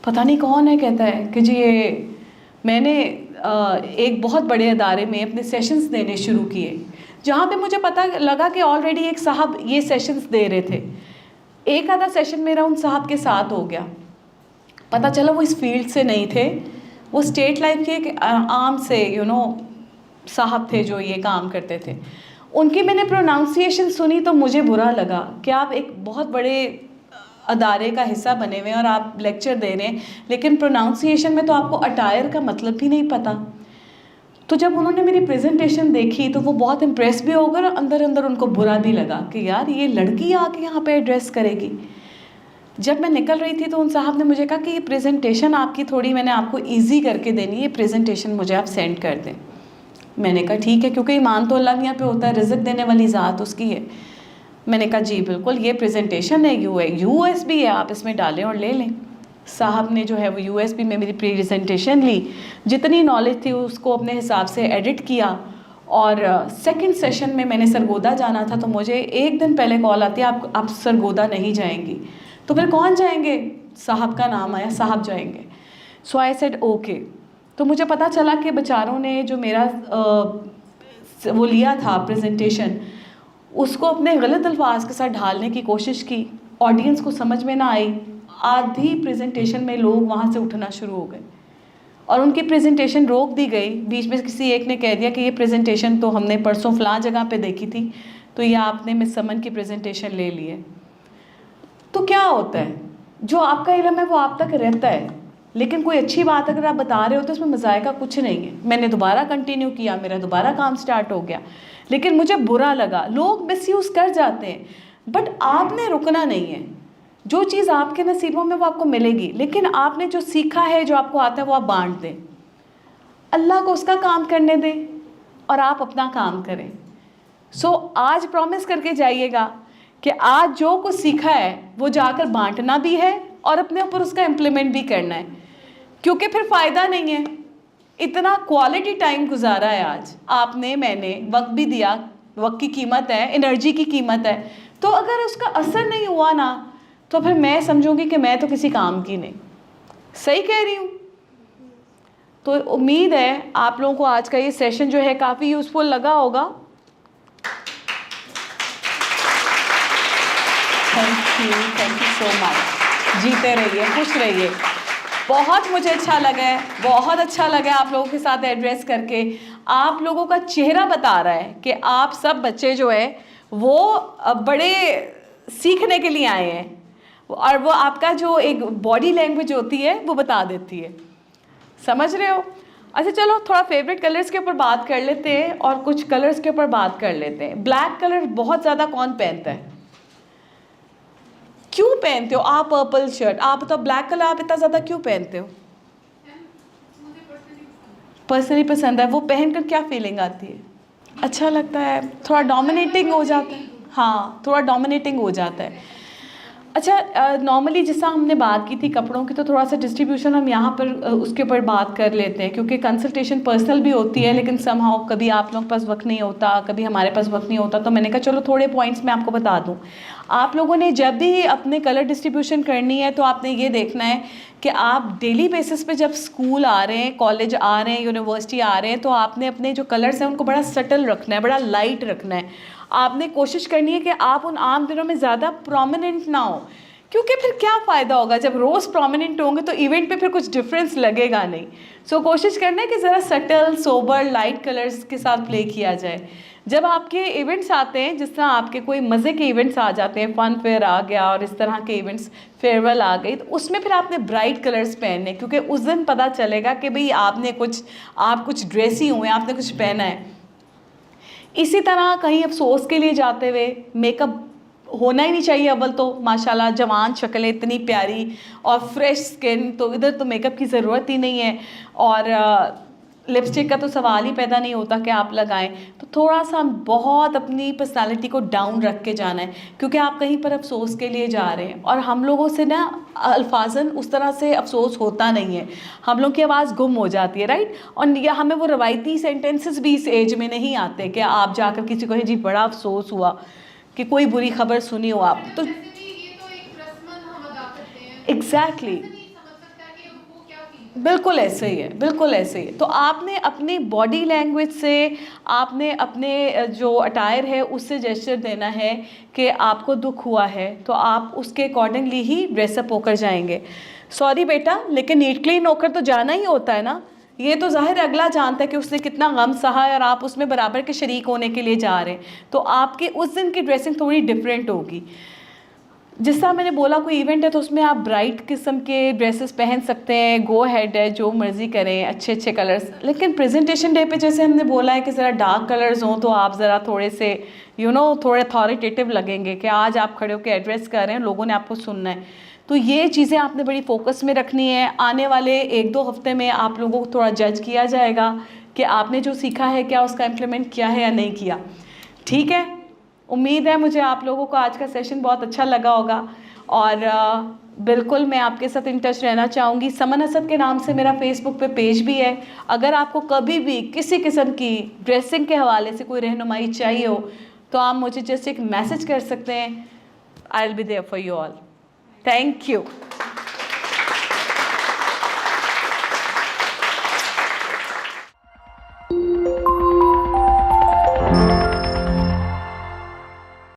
पता नहीं कौन है कहता है कि जी ये मैंने एक बहुत बड़े अदारे में अपने सेशंस देने शुरू किए, जहाँ पे मुझे पता लगा कि ऑलरेडी एक साहब ये सेशंस दे रहे थे। एक आधा सेशन मेरा उन साहब के साथ हो गया, पता चला वो इस फील्ड से नहीं थे, वो स्टेट लाइफ के एक आम से साहब थे जो ये काम करते थे। उनकी मैंने प्रोनाउंसिएशन सुनी तो मुझे बुरा लगा कि आप एक बहुत बड़े अदारे का हिस्सा बने हुए हैं और आप लेक्चर दे रहे हैं, लेकिन प्रोनाउंसिएशन में तो आपको अटायर का मतलब भी नहीं पता। तो जब उन्होंने मेरी प्रेजेंटेशन देखी तो वो बहुत इम्प्रेस भी हो गए और अंदर अंदर उनको बुरा भी लगा कि यार ये लड़की आके यहाँ पे एड्रेस करेगी। जब मैं निकल रही थी तो उन साहब ने मुझे कहा कि ये प्रेजेंटेशन आपकी थोड़ी मैंने आपको ईजी करके देनी है, ये प्रेजेंटेशन मुझे आप सेंड कर दें। मैंने कहा ठीक है, क्योंकि ईमान तो अल्लाह यहाँ पे होता है, रिज़्क़ देने वाली ज़ात उसकी है। मैंने कहा जी बिल्कुल, ये प्रेजेंटेशन है, USB है, आप इसमें डालें और ले लें। साहब ने जो है वो USB में मेरी प्रेजेंटेशन ली, जितनी नॉलेज थी उसको अपने हिसाब से एडिट किया, और सेकंड सेशन में मैंने सरगोदा जाना था, तो मुझे एक दिन पहले कॉल आती है आप सरगोदा नहीं जाएंगी। तो फिर कौन जाएंगे? साहब का नाम आया, साहब जाएंगे। सो आई सेड ओके। तो मुझे पता चला कि बेचारों ने जो मेरा वो लिया था प्रेजेंटेशन, उसको अपने गलत अल्फाज के साथ ढालने की कोशिश की, ऑडियंस को समझ में ना आई। आधी प्रेजेंटेशन में लोग वहाँ से उठना शुरू हो गए और उनकी प्रेजेंटेशन रोक दी गई। बीच में किसी एक ने कह दिया कि ये प्रेजेंटेशन तो हमने परसों फलां जगह पे देखी थी, तो ये आपने मिस समन की प्रेजेंटेशन ले ली है। तो क्या होता है, जो आपका इल्म है वो आप तक रहता है, लेकिन कोई अच्छी बात अगर आप बता रहे हो तो उसमें मज़ायका कुछ नहीं है। मैंने दोबारा कंटिन्यू किया, मेरा दोबारा काम स्टार्ट हो गया, लेकिन मुझे बुरा लगा। लोग मिसयूज़ कर जाते हैं, बट आपने रुकना नहीं है। जो चीज़ आपके नसीबों में वो आपको मिलेगी, लेकिन आपने जो सीखा है, जो आपको आता है, वो आप बांट दें, अल्लाह को उसका काम करने दें और आप अपना काम करें। सो आज प्रॉमिस करके जाइएगा कि आज जो कुछ सीखा है वो जाकर बांटना भी है और अपने ऊपर उसका इम्प्लीमेंट भी करना है, क्योंकि फिर फ़ायदा नहीं है। इतना क्वालिटी टाइम गुजारा है आज आपने, मैंने वक्त भी दिया, वक्त की कीमत है, एनर्जी की कीमत है, तो अगर उसका असर नहीं हुआ ना तो फिर मैं समझूंगी कि मैं तो किसी काम की नहीं। सही कह रही हूँ? तो उम्मीद है आप लोगों को आज का ये सेशन जो है काफ़ी यूज़फुल लगा होगा। Thank you so much. जीते रहिए, खुश रहिए। बहुत मुझे अच्छा लगा है, बहुत अच्छा लगा आप लोगों के साथ एड्रेस करके। आप लोगों का चेहरा बता रहा है कि आप सब बच्चे जो है वो बड़े सीखने के लिए आए हैं, और वो आपका जो एक बॉडी लैंग्वेज होती है वो बता देती है। समझ रहे हो? अच्छा चलो थोड़ा फेवरेट कलर्स के ऊपर बात कर लेते हैं और कुछ कलर्स के ऊपर बात कर लेते हैं। ब्लैक कलर बहुत ज़्यादा कौन पहनता है? क्यों पहनते हो आप पर्पल शर्ट? आप बताओ, ब्लैक कलर आप इतना ज़्यादा क्यों पहनते हो? पर्सनली पसंद है। वो पहनकर क्या फीलिंग आती है? अच्छा लगता है, थोड़ा डोमिनेटिंग हो जाता है। हाँ, थोड़ा डोमिनेटिंग हो जाता है। अच्छा, नॉर्मली जैसा हमने बात की थी कपड़ों की, तो थोड़ा सा डिस्ट्रीब्यूशन हम यहाँ पर उसके ऊपर बात कर लेते हैं, क्योंकि कंसल्टेशन पर्सनल भी होती है, लेकिन समहाउ कभी आप लोगों के पास वक्त नहीं होता, कभी हमारे पास वक्त नहीं होता, तो मैंने कहा चलो थोड़े पॉइंट्स मैं आपको बता दूँ। आप लोगों ने जब भी अपने कलर डिस्ट्रीब्यूशन करनी है तो आपने ये देखना है कि आप डेली बेसिस पे जब स्कूल आ रहे हैं, कॉलेज आ रहे हैं, यूनिवर्सिटी आ रहे हैं, तो आपने अपने जो कलर्स हैं उनको बड़ा सटल रखना है, बड़ा लाइट रखना है। आपने कोशिश करनी है कि आप उन आम दिनों में ज़्यादा प्रोमिनेंट ना हो, क्योंकि फिर क्या फ़ायदा होगा जब रोज़ प्रोमिनेंट होंगे तो इवेंट पे फिर कुछ डिफरेंस लगेगा नहीं। सो कोशिश करना है कि ज़रा सटल, सोबर, लाइट कलर्स के साथ प्ले किया जाए। जब आपके इवेंट्स आते हैं, जिस तरह आपके कोई मज़े के इवेंट्स आ जाते हैं, फन फेयर आ गया और इस तरह के इवेंट्स, फेयरवेल आ गई, तो उसमें फिर आपने ब्राइट कलर्स पहनने, क्योंकि उस दिन पता चलेगा कि भाई आप कुछ ड्रेसी हुए, आपने कुछ पहना है। इसी तरह कहीं अफसोस के लिए जाते हुए मेकअप होना ही नहीं चाहिए। अव्वल तो माशाल्लाह जवान शक्लें इतनी प्यारी और फ्रेश स्किन, तो इधर तो मेकअप की ज़रूरत ही नहीं है, और लिपस्टिक का तो सवाल ही पैदा नहीं होता कि आप लगाएं। तो थोड़ा सा बहुत अपनी पर्सनालिटी को डाउन रख के जाना है, क्योंकि आप कहीं पर अफसोस के लिए जा रहे हैं, और हम लोगों से ना अल्फाजन उस तरह से अफसोस होता नहीं है, हम लोग की आवाज़ गुम हो जाती है, राइट। और या हमें वो रवायती सेंटेंसेस भी इस एज में नहीं आते कि आप जाकर किसी को जी बड़ा अफसोस हुआ कि कोई बुरी खबर सुनी हो आप, तो एग्जैक्टली बिल्कुल ऐसे ही है, बिल्कुल ऐसे ही है। तो आपने अपनी बॉडी लैंग्वेज से, आपने अपने जो अटायर है उससे जेस्चर देना है कि आपको दुख हुआ है, तो आप उसके अकॉर्डिंगली ही ड्रेसअप होकर जाएंगे। सॉरी बेटा, लेकिन नीट क्लीन होकर तो जाना ही होता है ना। ये तो ज़ाहिर अगला जानता है कि उसने कितना गम सहा है और आप उसमें बराबर के शरीक होने के लिए जा रहे हैं, तो आपकी उस दिन की ड्रेसिंग थोड़ी डिफरेंट होगी। जिस तरह मैंने बोला कोई इवेंट है तो उसमें आप ब्राइट किस्म के ड्रेसेस पहन सकते हैं, गो हेड है, जो मर्ज़ी करें, अच्छे अच्छे कलर्स। लेकिन प्रेजेंटेशन डे पे जैसे हमने बोला है कि ज़रा डार्क कलर्स हों, तो आप ज़रा थोड़े से थोड़े अथॉरिटेटिव लगेंगे कि आज आप खड़े होकर एड्रेस कर रहे हैं, लोगों ने आपको सुनना है। तो ये चीज़ें आपने बड़ी फोकस में रखनी है। आने वाले 1-2 हफ्ते में आप लोगों को थोड़ा जज किया जाएगा कि आपने जो सीखा है क्या उसका इम्प्लीमेंट किया है या नहीं किया। ठीक है, उम्मीद है मुझे आप लोगों को आज का सेशन बहुत अच्छा लगा होगा, और बिल्कुल मैं आपके साथ इन टच रहना चाहूँगी। समन असद के नाम से मेरा फेसबुक पे पेज भी है। अगर आपको कभी भी किसी किस्म की ड्रेसिंग के हवाले से कोई रहनुमाई चाहिए हो तो आप मुझे जस्ट एक मैसेज कर सकते हैं। I will be there for you all. Thank you.